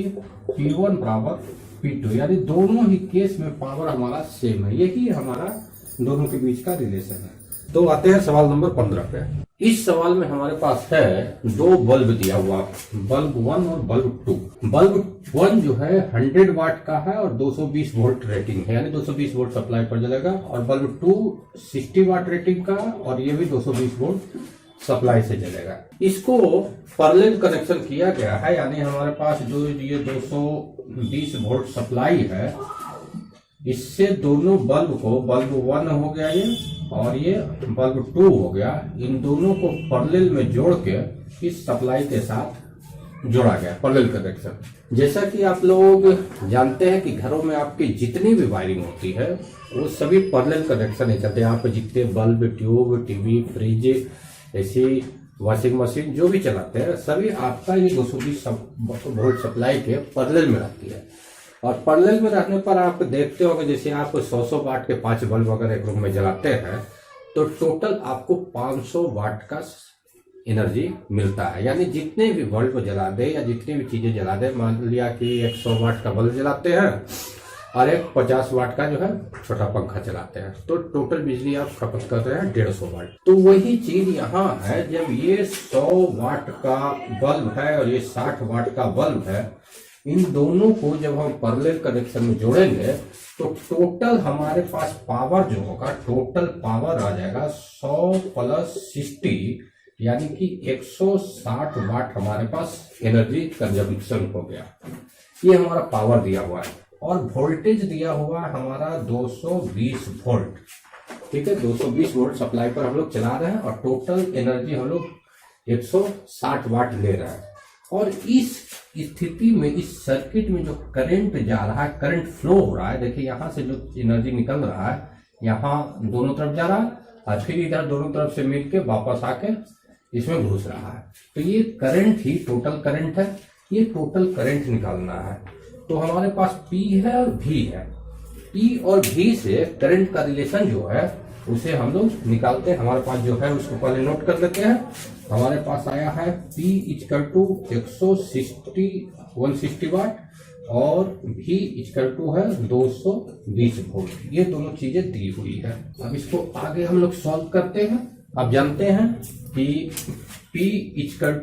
P1 = P2। यानी दोनों ही केस में पावर हमारा सेम है। यही हमारा दोनों के बीच का रिलेशन है। तो आते हैं सवाल नंबर 15 पे। इस सवाल में हमारे पास है 2 बल्ब दिया हुआ, बल्ब 1 और बल्ब 2। बल्ब 1 जो है 100 वाट का है और 220 वोल्ट रेटिंग है, यानी 220 वोल्ट सप्लाई पर जलेगा। और बल्ब 2 60 वाट रेटिंग का, और ये भी 220 वोल्ट सप्लाई से चलेगा। इसको पैरेलल कनेक्शन किया गया है, यानी हमारे पास जो ये 220 वोल्ट सप्लाई है, इससे दोनों बल्ब को, बल्ब 1 हो गया ये, और ये बल्ब 2 हो गया, इन दोनों को पैरेलल में जोड़ के इस सप्लाई के साथ जोड़ा गया, पैरेलल कनेक्शन। जैसा कि आप लोग जानते हैं कि घरों में आपकी जितनी भी वायरिंग होती है वो सभी पैरेलल कनेक्शन ही चलते हैं। आप जितने bulb, tube, TV, fridge, AC, washing machine जो भी चलाते हैं, सभी आपका ये 220 वोल्ट सप्लाई के पैरेलल में रहती है। और पैरेलल में रहने पर आप देखते होंगे, जैसे आप 100 वाट के 5 बल्ब अगर एक रूम में जलाते हैं तो टोटल आपको 500 वाट का एनर्जी मिलता है। यानी जितने भी बल्ब जला दे या जितनी भी चीजें जला दे, मान लिया कि 100 वाट का बल्ब जलाते हैं और एक 50 वाट का जो है छोटा पंखा चलाते हैं, तो टोटल बिजली आप खपत कर रहे हैं 150 वाट। तो वही चीज यहाँ है, जब ये 100 वाट का बल्ब है और ये 60 वाट का बल्ब है, इन दोनों को जब हम पैरेलल कनेक्शन में जोड़ेंगे तो टोटल हमारे पास पावर जो होगा, टोटल पावर आ जाएगा 100 + 60, यानी कि 160 वाट हमारे पास एनर्जी कंजम्पशन हो गया। ये हमारा पावर दिया हुआ है, और वोल्टेज दिया हुआ है हमारा 220 वोल्ट। ठीक है, 220 वोल्ट सप्लाई पर हम लोग चला रहे हैं, और टोटल एनर्जी हम लोग 160 वाट ले रहे हैं। और इस स्थिति में, इस सर्किट में जो करंट जा रहा है, करंट फ्लो हो रहा है, देखिए यहाँ से जो एनर्जी निकल रहा है, यहाँ दोनों तरफ जा रहा है, और फिर इधर दोनों तरफ से मिलके वापस आके इसमें घुस रहा है। तो ये करंट ही टोटल करंट है। ये टोटल करंट निकालना है। तो हमारे पास P है और V है। P और V से करंट का रिलेशन जो है उसे हम लोग निकालते हैं। हमारे पास जो है उसको पहले नोट कर लेते हैं। हमारे पास आया है P = 160 वाट और V = है 220 वोल्ट। ये दोनों चीजें दी हुई है। अब इसको आगे हम लोग सॉल्व करते हैं। अब जानते हैं कि P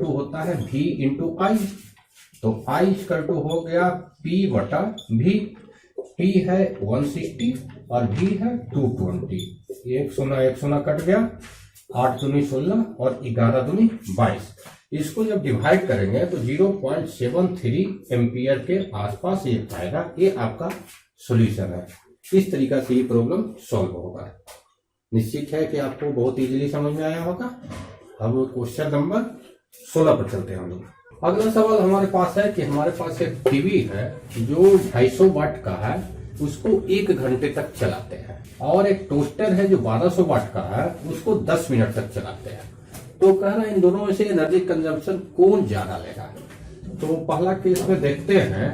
होता है V × I, तो I हो गया P/V। P है 160 और V है 220। 1 0 1 0 कट गया, 8 दूनी 16 और 11 दूनी 22। इसको जब डिवाइड करेंगे तो 0.73 एम्पियर के आसपास ये आएगा। ये आपका सॉल्यूशन है। इस तरीका से ये प्रॉब्लम सॉल्व होगा। निश्चित है कि आपको बहुत इजीली समझ में आया होगा। अब क्वेश्चन नंबर 16 पर चलते हैं हम लोग। अगला सवाल हमारे पास है कि हमारे पास एक टीवी है जो 250 वाट का है, उसको 1 घंटे तक चलाते हैं, और एक टोस्टर है जो 1200 वाट का है, उसको 10 मिनट तक चलाते हैं। तो कह रहा है इन दोनों में से एनर्जी कंजम्पशन कौन ज्यादा लेगा। तो पहला केस में देखते हैं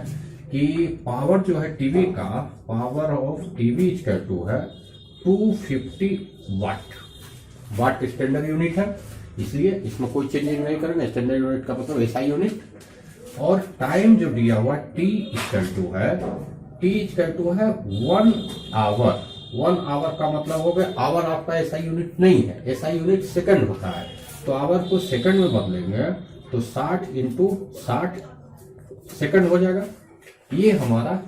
कि पावर जो है टीवी का, power of TV equal to है 250 वाट। वाट स्टैंडर्ड यूनिट है, इसलिए इसमें कोई चेंजिंग नहीं करेंगे। स्टैंडर्ड यूनिट का मतलब एसआई यूनिट। और टाइम जो दिया हुआ टी इक्वल टू है 1 आवर। 1 आवर का मतलब हो गया, आवर आपका एसआई यूनिट नहीं है, एसआई यूनिट सेकंड होता है। तो आवर को सेकंड में बदलेंगे तो 60 इंटू 60 सेकंड हो जाएगा। ये हमारा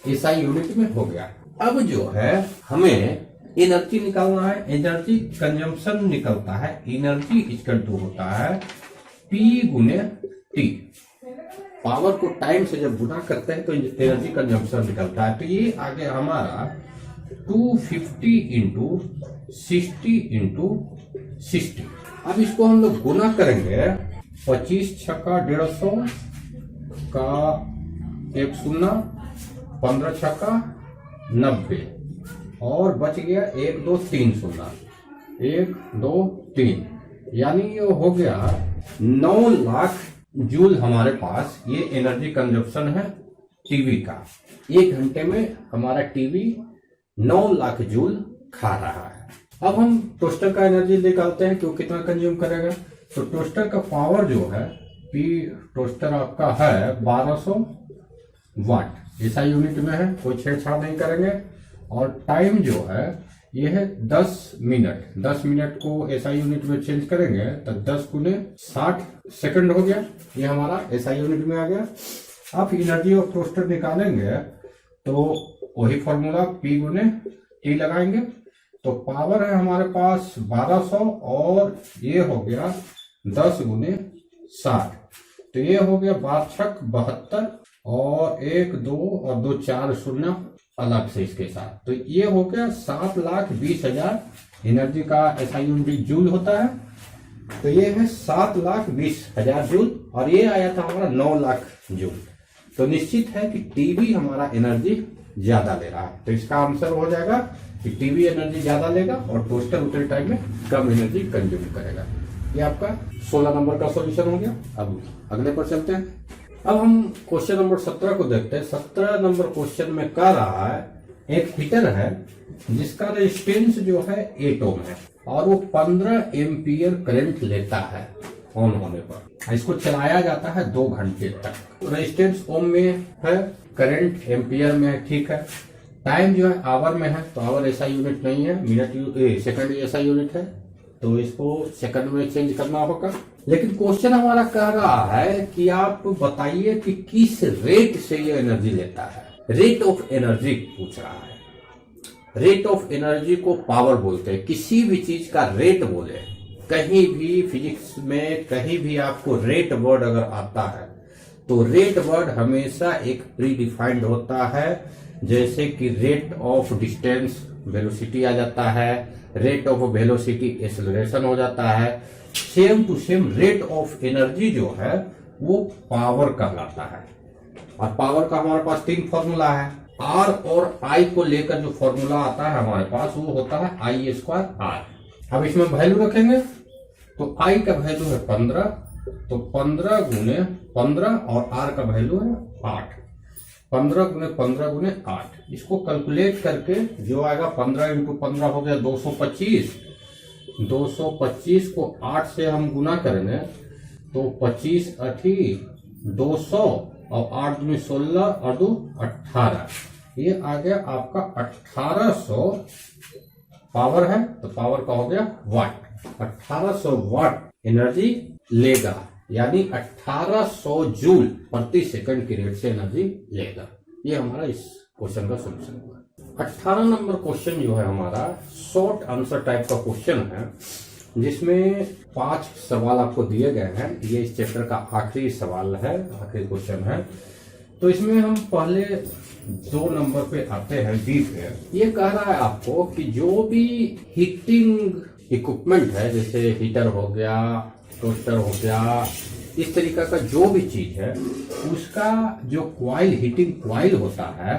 एसआई यूनिट में हो गया। अब जो है हमें एनर्जी निकालना है, एनर्जी कंजम्पशन निकलता है। एनर्जी इक्वल टू होता है P गुने टी। पावर को टाइम से जब गुना करते हैं तो एनर्जी कंजम्पशन निकलता है। तो ये आ गया हमारा 250 इंटू 60 इंटू 60। अब इसको हम लोग गुना करेंगे। 25 छक्का 150 का 1 शून्य, 15 छक्का 90, और बच गया 1 2 3 शून्य, 1 2 3, यानी ये हो गया 9 लाख जूल हमारे पास ये एनर्जी कंजप्शन है टीवी का। 1 घंटे में हमारा टीवी 9 लाख जूल खा रहा है। अब हम टोस्टर का एनर्जी निकालते हैं कि वो कितना कंज्यूम करेगा। तो टोस्टर का पावर जो है, पी टोस्टर आपका है 1200 वाट, ऐसा यूनिट में है, कोई छेड़छाड़ नहीं करेंगे। और टाइम जो है ये है 10 मिनट। 10 मिनट को एसआई यूनिट में चेंज करेंगे तो 10 गुने 60 सेकंड हो गया। ये हमारा एसआई यूनिट में आ गया। अब एनर्जी ऑफ टोस्टर निकालेंगे तो वही फॉर्मूला P गुने टी लगाएंगे। तो पावर है हमारे पास 1200 और ये हो गया 10 गुने 60। तो ये हो गया 12 छक 72 और 1 2 और 2 4 शून्य अलग से इसके साथ। तो ये हो गया 7,20,000 एनर्जी का एसआई यूनिट जूल होता है। तो ये है 7,20,000 जूल और ये आया था हमारा 9 लाख जूल। तो निश्चित है कि टीवी हमारा एनर्जी ज्यादा ले रहा है। तो इसका आंसर हो जाएगा कि टीवी एनर्जी ज्यादा लेगा और टोस्टर उतने टाइम में कम एनर्जी कंज्यूम करेगा। ये आपका 16 नंबर का सॉल्यूशन हो गया। अब अगले पर चलते हैं। अब हम क्वेश्चन नंबर 17 को देखते हैं। 17 नंबर क्वेश्चन में कह रहा है एक हीटर है जिसका रेजिस्टेंस जो है 8 ओम है और वो 15 एम्पियर करंट लेता है ऑन होने पर। इसको चलाया जाता है 2 घंटे तक। रेजिस्टेंस ओम में है, करंट एम्पियर में है, ठीक है। टाइम जो है आवर में है, तो आवर ऐसा यूनिट नहीं है, मिनट सेकंड ऐसा यूनिट है, तो इसको सेकंड में चेंज करना होगा। लेकिन क्वेश्चन हमारा कह रहा है कि आप बताइए कि किस रेट से ये एनर्जी लेता है। रेट ऑफ एनर्जी पूछ रहा है। रेट ऑफ एनर्जी को पावर बोलते हैं। किसी भी चीज का रेट बोले, कहीं भी फिजिक्स में कहीं भी आपको रेट वर्ड अगर आता है तो रेट वर्ड हमेशा एक प्री डिफाइंड होता है। जैसे कि रेट ऑफ डिस्टेंस वेलोसिटी आ जाता है, रेट ऑफ वेलोसिटी एक्सेलरेशन हो जाता है। Same to same rate of energy जो है वो पावर कहलाता है। और पावर का हमारे पास 3 फॉर्मूला है। आर और आई को लेकर जो फॉर्मूला आता है हमारे पास वो होता है I² R। अब इसमें वैल्यू रखेंगे तो आई का वैल्यू है 15, तो 15 गुने 15 और आर का वैल्यू है 8। 15 गुने 15 गुने 8, इसको कैलकुलेट करके जो आएगा 15 इंटू 15 हो गया 225। 225 को 8 से हम गुना करेंगे तो 25 8 200 और 8 दूनी 16 और 2 18। ये आ गया आपका 1800 पावर है, तो पावर का हो गया वाट। 1800 वाट एनर्जी लेगा, यानी 1800 जूल प्रति सेकंड की रेट से एनर्जी लेगा। ये हमारा इस क्वेश्चन का सॉल्यूशन हुआ। 18 नंबर क्वेश्चन जो है हमारा शॉर्ट आंसर टाइप का क्वेश्चन है। जिसमें 5 सवाल आपको दिए गए हैं। ये इस चैप्टर का आखिरी सवाल है, आखिरी क्वेश्चन है। तो इसमें हम पहले 2 नंबर पे आते हैं, डी पे। ये कह रहा है आपको कि जो भी हीटिंग इक्विपमेंट है, जैसे हीटर हो गया, टोस्टर हो गया, इस तरीका का जो भी चीज है, उसका जो क्वाइल, हीटिंग क्वाइल होता है,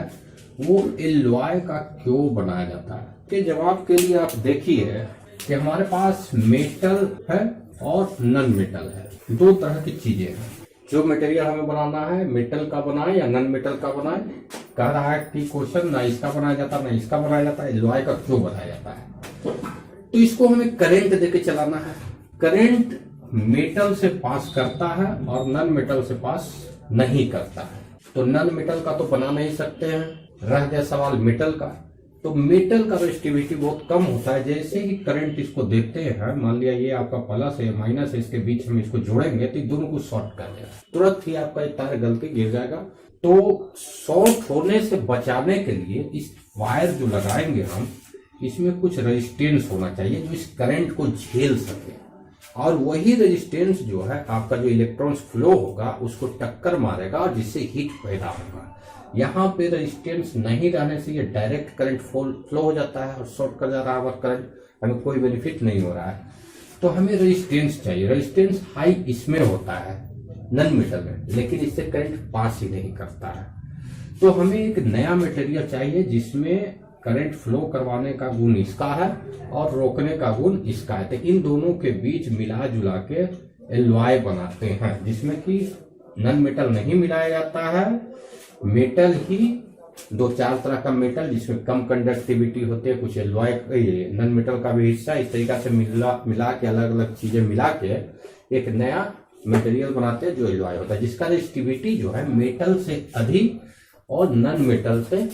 वो एलॉय का क्यों बनाया जाता है। के जवाब के लिए आप देखिए कि हमारे पास मेटल है और नॉन मेटल है। 2 तरह की चीजें हैं। जो मटेरियल हमें बनाना है, मेटल का बनाए या नॉन मेटल का बनाए। कह रहा है कि क्वेश्चन ना इसका बनाया जाता ना इसका बनाया जाता, एलॉय का क्यों बनाया जाता है। तो इसको हमें करंट देके चलाना है। करंट मेटल से पास करता है और नॉन मेटल से पास नहीं करता है। तो नॉन मेटल का तो बना नहीं सकते हैं। रह गया सवाल मेटल का। तो मेटल का रेजिस्टिविटी बहुत कम होता है। जैसे ही करंट इसको देते हैं, मान लिया ये आपका प्लस है माइनस है, इसके बीच हम इसको जोड़ेंगे तो दोनों को शॉर्ट कर देगा, तुरंत ही आपका एक तार गलती गिर जाएगा। तो शॉर्ट होने से बचाने के लिए इस वायर जो लगाएंगे हम, इसमें कुछ रेजिस्टेंस होना चाहिए जो इस करंट को झेल सके। और वही रेजिस्टेंस जो है आपका जो इलेक्ट्रॉन्स फ्लो होगा उसको टक्कर मारेगा और जिससे हीट पैदा होगा। यहाँ पे रेजिस्टेंस नहीं रहने से ये डायरेक्ट करंट फ्लो हो जाता है और शॉर्ट कर जा रहा है और करंट, हमें कोई बेनिफिट नहीं हो रहा है। तो हमें रेजिस्टेंस चाहिए। रेजिस्टेंस हाई इसमें होता है नॉन मेटल में, लेकिन इससे करंट पास ही नहीं करता है। तो हमें एक नया मटेरियल चाहिए जिसमें करंट फ्लो करवाने का गुण इसका है और रोकने का गुण इसका है। तो इन दोनों के बीच मिला जुला के एलॉय बनाते हैं, जिसमें कि नॉन मेटल नहीं मिलाया जाता है, मेटल ही 2-4 तरह का मेटल जिसमें कम कंडक्टिविटी होती है, कुछ एलॉय नॉन मेटल का भी हिस्सा, इस तरीका से मिला के अलग अलग चीजें मिला के एक नया मटेरियल बनाते हैं जो एलॉय होता है, जिसका रेजिस्टिविटी जो है मेटल से अधिक और नॉन मेटल से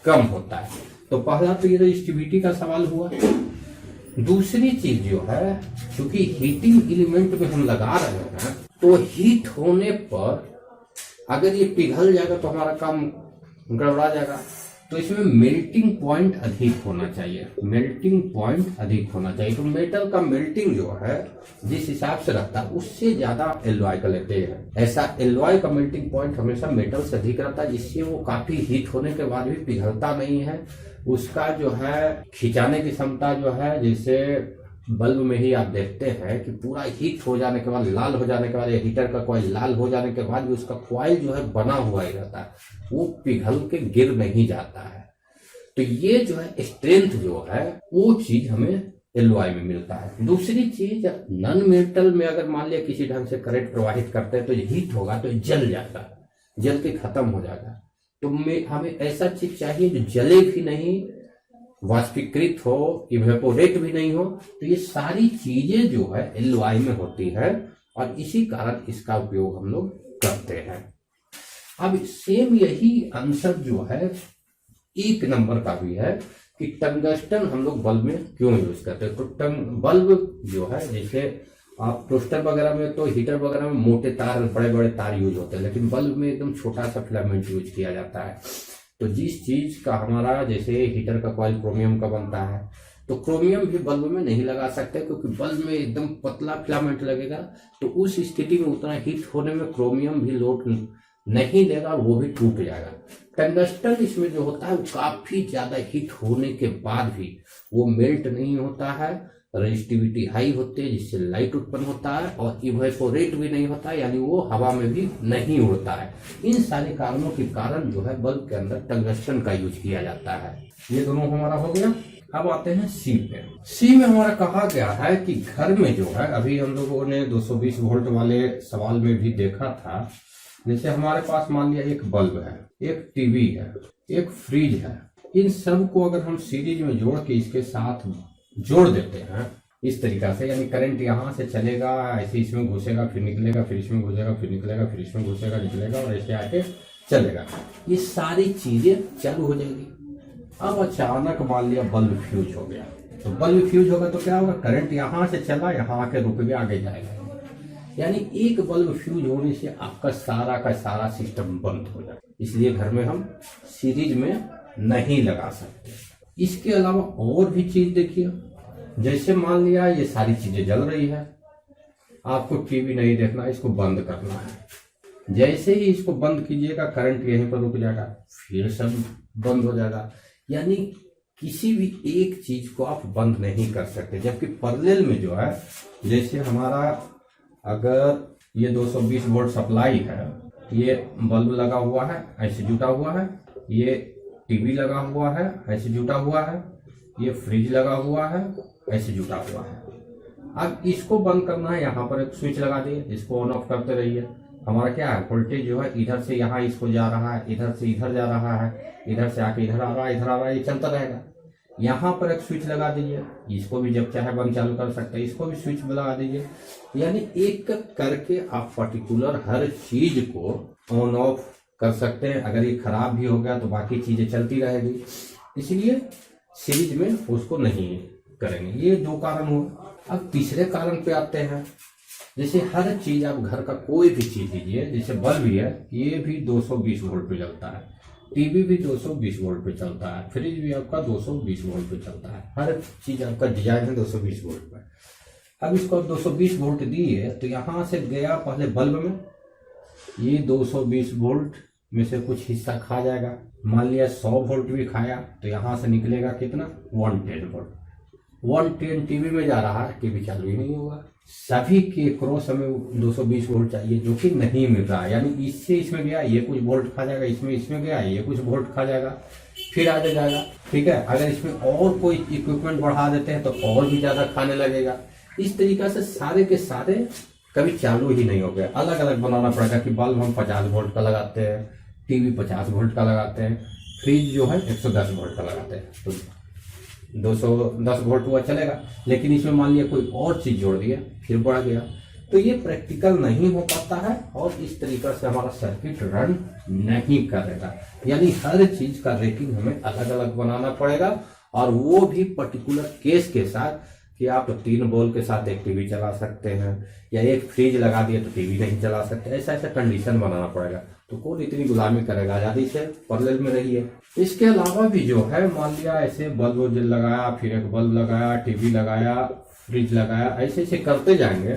कम होता है। तो पहला तो ये रेजिस्टिविटी का सवाल हुआ। दूसरी चीज जो है, क्योंकि हीटिंग एलिमेंट में हम लगा रहे हैं, तो हीट होने पर अगर ये पिघल जाएगा तो हमारा काम गड़बड़ा जाएगा। तो इसमें मेल्टिंग पॉइंट अधिक होना चाहिए, मेल्टिंग पॉइंट अधिक होना चाहिए। तो मेटल का मेल्टिंग जो है जिस हिसाब से रहता है उससे ज्यादा एलॉय का लेते हैं। ऐसा एलॉय का मेल्टिंग पॉइंट हमेशा मेटल से अधिक रहता है, जिससे वो काफी हीट होने के बाद भी पिघलता नहीं है। उसका जो है खिंचाने की क्षमता जो है, जैसे बल्ब में ही आप देखते हैं कि पूरा हीट हो जाने के बाद, लाल हो जाने के बाद, या हीटर का कॉइल लाल हो जाने के बाद भी उसका कॉइल जो है बना हुआ ही रहता है, वो पिघल के गिर नहीं जाता है। तो ये जो है स्ट्रेंथ जो है वो चीज हमें एलॉय में मिलता है। दूसरी चीज, नॉन मेटल में अगर मान लिया किसी ढंग से करंट प्रवाहित करते हैं तो हीट होगा तो जल जाएगा, जल के खत्म हो जाएगा। तो हमें ऐसा चीज चाहिए जो जले भी नहीं, वाष्पीकृत हो, इवेपोरेट भी नहीं हो। तो ये सारी चीजें जो है एलॉय में होती है और इसी कारण इसका उपयोग हम लोग करते हैं। अब सेम यही आंसर जो है 1 नंबर का भी है कि टंगस्टन हम लोग बल्ब में क्यों यूज करते हैं। तो बल्ब जो है, जैसे आप टोस्टर वगैरह में तो हीटर वगैरह में मोटे तार, बड़े बड़े तार यूज होते हैं, लेकिन बल्ब में एकदम छोटा सा फिलामेंट यूज किया जाता है। तो जिस चीज का हमारा, जैसे हीटर का कॉइल क्रोमियम का बनता है, तो क्रोमियम भी बल्ब में नहीं लगा सकते क्योंकि बल्ब में एकदम पतला फिलामेंट लगेगा। तो उस स्थिति में उतना हीट होने में क्रोमियम भी लोड नहीं लेगा, वो भी टूट जाएगा। टंगस्टन इसमें जो होता है वो काफी ज्यादा हीट होने के बाद भी वो मेल्ट नहीं होता है, रेजिस्टिविटी हाई होती है जिससे लाइट उत्पन्न होता है, और इवेपोरेट भी नहीं होता है, यानी वो हवा में भी नहीं उड़ता है। इन सारे कारणों के कारण जो है बल्ब के अंदर टंगस्टन का यूज किया जाता है। ये दोनों हमारा हो गया। अब आते हैं सी पे। सी में हमारा कहा गया है कि घर में जो है, अभी हम लोगों ने 220 वोल्ट वाले सवाल में भी देखा था, जैसे हमारे पास मान लिया एक बल्ब है, एक टीवी है, एक फ्रिज है। इन सब को अगर हम सीरीज में जोड़ के इसके साथ जोड़ देते हैं इस तरीका से, यानी करंट यहाँ से चलेगा, ऐसे इसमें घुसेगा फिर निकलेगा, फिर इसमें घुसेगा फिर निकलेगा, फिर इसमें घुसेगा निकलेगा, और ऐसे आके चलेगा, ये सारी चीजें चालू हो जाएगी। अब अचानक मान लिया बल्ब फ्यूज हो गया, तो बल्ब फ्यूज होगा तो क्या होगा, करंट यहाँ से चला, यहाँ आके रुक गया, आगे जाएगा। यानी एक बल्ब फ्यूज होने से आपका सारा का सारा सिस्टम बंद हो जाए। इसलिए घर में हम सीरीज में नहीं लगा सकते। इसके अलावा और भी चीज देखिए, जैसे मान लिया ये सारी चीजें जल रही है, आपको टीवी नहीं देखना, इसको बंद करना है। जैसे ही इसको बंद कीजिएगा करंट यहीं पर रुक जाएगा, फिर सब बंद हो जाएगा। यानी किसी भी एक चीज को आप बंद नहीं कर सकते। जबकि पैरेलल में जो है, जैसे हमारा अगर ये 220 वोल्ट सप्लाई है, ये बल्ब लगा हुआ है ऐसे जुटा हुआ है, ये टीवी लगा हुआ है ऐसे जुटा हुआ है, ये फ्रिज लगा हुआ है ऐसे जुटा हुआ है। अब इसको बंद करना है, यहाँ पर एक स्विच लगा दिए, इसको ऑन ऑफ करते रहिए। हमारा क्या है, वोल्टेज जो है इधर से यहाँ इसको जा रहा है, इधर से इधर जा रहा है, इधर से आके इधर आ रहा है, इधर आ रहा है, ये चलता रहेगा। यहाँ पर एक स्विच लगा दीजिए, इसको भी जब चाहे बंद चालू कर सकते हैं, इसको भी स्विच लगा दीजिए। यानी एक करके आप पर्टिकुलर हर चीज को ऑन ऑफ कर सकते हैं। अगर ये खराब भी हो गया तो बाकी चीजें चलती रहेगी, इसलिए सीरीज में उसको नहीं करेंगे। ये दो कारण हुए। अब तीसरे कारण पे आते हैं। जैसे हर चीज, आप घर का कोई भी चीज लीजिए, जैसे बल्ब भी है, ये भी 220 वोल्ट पे चलता है, टीवी भी 220 वोल्ट पे चलता है, फ्रिज भी आपका 220 वोल्ट पे चलता है। हर चीज आपका डिजाइन है 220 वोल्ट पे। अब इसको आप 220 वोल्ट दिए तो यहां से गया पहले बल्ब में, ये 220 वोल्ट में से कुछ हिस्सा खा जाएगा। मान लिया 100 वोल्ट भी खाया तो यहां से निकलेगा कितना, 110 वोल्ट। 110 टीवी में जा रहा है, टीवी चालू ही नहीं होगा। सभी के क्रॉस हमें 220 वोल्ट चाहिए, जो कि नहीं मिल रहा है। यानी इससे इसमें गया ये कुछ वोल्ट खा जाएगा, इसमें गया ये कुछ वोल्ट खा जाएगा, फिर आगे जाएगा। ठीक है, अगर इसमें और कोई इक्विपमेंट बढ़ा देते हैं तो और भी ज्यादा खाने लगेगा। इस तरीका से सारे के सारे कभी चालू ही नहीं हो गए। अलग अलग बनाना पड़ेगा कि बल्ब हम 50 वोल्ट का लगाते हैं, टीवी 50 वोल्ट का लगाते हैं, फ्रिज जो है 110 वोल्ट का लगाते हैं, तो 210 वोल्ट हुआ चलेगा। लेकिन इसमें मान लिया कोई और चीज जोड़ दिया, फिर बढ़ गया, तो ये प्रैक्टिकल नहीं हो पाता है और इस तरीका से हमारा सर्किट रन नहीं करेगा। यानी हर चीज का रेटिंग हमें अलग अलग बनाना पड़ेगा, और वो भी पर्टिकुलर केस के साथ कि आप 3 बॉल के साथ एक टीवी चला सकते हैं, या एक फ्रिज लगा दिए तो टीवी नहीं चला सकते। ऐसा ऐसा कंडीशन बनाना पड़ेगा। तो कौन इतनी गुलामी करेगा, आजादी से पैरेलल में रहिए। इसके अलावा भी जो है, मान लिया ऐसे बल्ब लगाया, फिर एक बल्ब लगाया, टीवी लगाया, फ्रिज लगाया, ऐसे ऐसे करते जाएंगे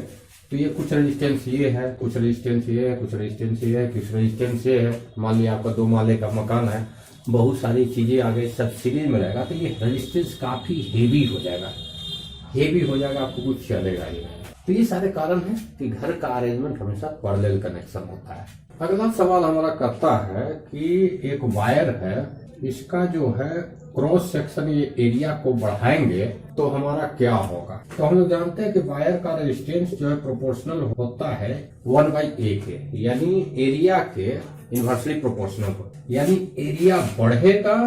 तो ये कुछ रेजिस्टेंस ये है, कुछ रेजिस्टेंस ये है, कुछ रेजिस्टेंस ये है, कुछ रेजिस्टेंस ये है। मान लिया आपका 2 माले का मकान है, बहुत सारी चीजें आगे सब सीरीज में रहेगा, तो ये रेजिस्टेंस काफी हेवी हो जाएगा, आपको कुछ चलेगा ही नहीं। तो ये सारे कारण हैं कि घर का अरेंजमेंट हमेशा पैरेलल कनेक्शन होता है। अगला सवाल हमारा करता है कि एक वायर है, इसका जो है क्रॉस सेक्शन, ये एरिया को बढ़ाएंगे तो हमारा क्या होगा। तो हम लोग जानते हैं कि वायर का रेजिस्टेंस जो है प्रोपोर्शनल होता है 1/A के, यानी एरिया के इनवर्सली प्रोपोर्शनल हो। यानी एरिया बढ़ेगा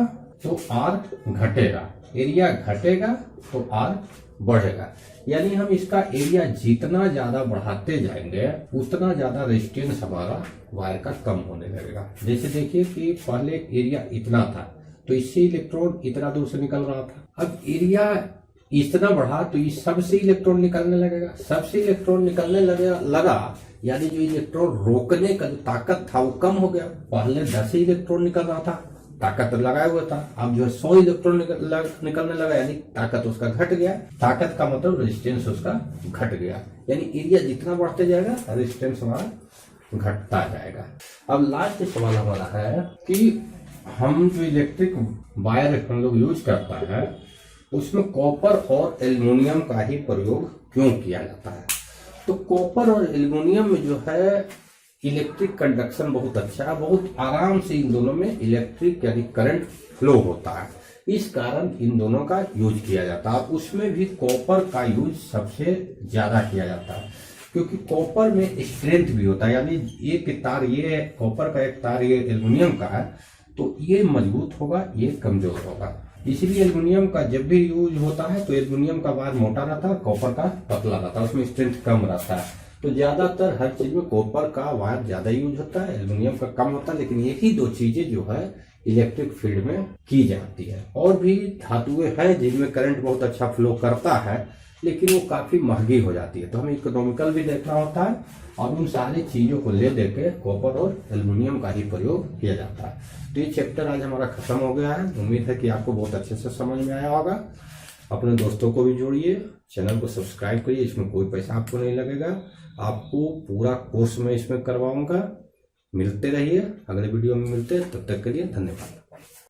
तो आर घटेगा, एरिया घटेगा तो आर बढ़ेगा। यानी हम इसका एरिया जितना ज्यादा बढ़ाते जाएंगे उतना ज्यादा रेजिस्टेंस हमारा वायर का कम होने लगेगा। जैसे देखिए कि पहले एरिया इतना था तो इससे इलेक्ट्रॉन इतना दूर से निकल रहा था, अब एरिया इतना बढ़ा तो इस सबसे इलेक्ट्रॉन निकलने लगेगा, सबसे इलेक्ट्रॉन निकलने लगा यानी जो इलेक्ट्रॉन रोकने का जो ताकत था वो कम हो गया। पहले 10 ही इलेक्ट्रॉन निकल रहा था, ताकत लगाया हुआ था, अब जो है 100 इलेक्ट्रॉन निकलने लगा, यानी ताकत उसका घट गया। ताकत का मतलब रेजिस्टेंस उसका घट गया, यानी एरिया जितना बढ़ते जाएगा रेजिस्टेंस हमारा घटता जाएगा। अब लास्ट सवाल हमारा है कि हम जो इलेक्ट्रिक वायर हम लोग यूज करता है उसमें कॉपर और एल्युमिनियम का ही प्रयोग क्यों किया जाता है। तो कॉपर और एल्युमिनियम में जो है इलेक्ट्रिक कंडक्शन बहुत अच्छा है, बहुत आराम से इन दोनों में इलेक्ट्रिक यानी करंट फ्लो होता है, इस कारण इन दोनों का यूज किया जाता है। उसमें भी कॉपर का यूज सबसे ज्यादा किया जाता है क्योंकि कॉपर में स्ट्रेंथ भी होता है, यानी एक तार ये कॉपर का, एक तार ये एल्युमिनियम का है, तो ये मजबूत होगा, ये कमजोर होगा। इसलिए एल्युमिनियम का जब भी यूज होता है तो एल्युमिनियम का वायर मोटा रहता है, कॉपर का पतला रहता है, उसमें स्ट्रेंथ कम रहता है। तो ज्यादातर हर चीज में कॉपर का वायर ज्यादा यूज होता है, एल्युमिनियम का कम होता है। लेकिन यही 2 चीजें जो है इलेक्ट्रिक फील्ड में की जाती है। और भी धातुएं हैं जिनमें करंट बहुत अच्छा फ्लो करता है, लेकिन वो काफी महंगी हो जाती है, तो हमें इकोनॉमिकल भी देखना होता है। और उन सारी चीजों को ले देके कॉपर और एल्युमिनियम का ही प्रयोग किया जाता है। तो ये चैप्टर आज हमारा खत्म हो गया है। उम्मीद है कि आपको बहुत अच्छे से समझ में आया होगा। अपने दोस्तों को भी जोड़िए, चैनल को सब्सक्राइब करिए। इसमें कोई पैसा आपको नहीं लगेगा, आपको पूरा कोर्स मैं इसमें करवाऊंगा। मिलते रहिए, अगले वीडियो में मिलते हैं, तब तक के लिए धन्यवाद।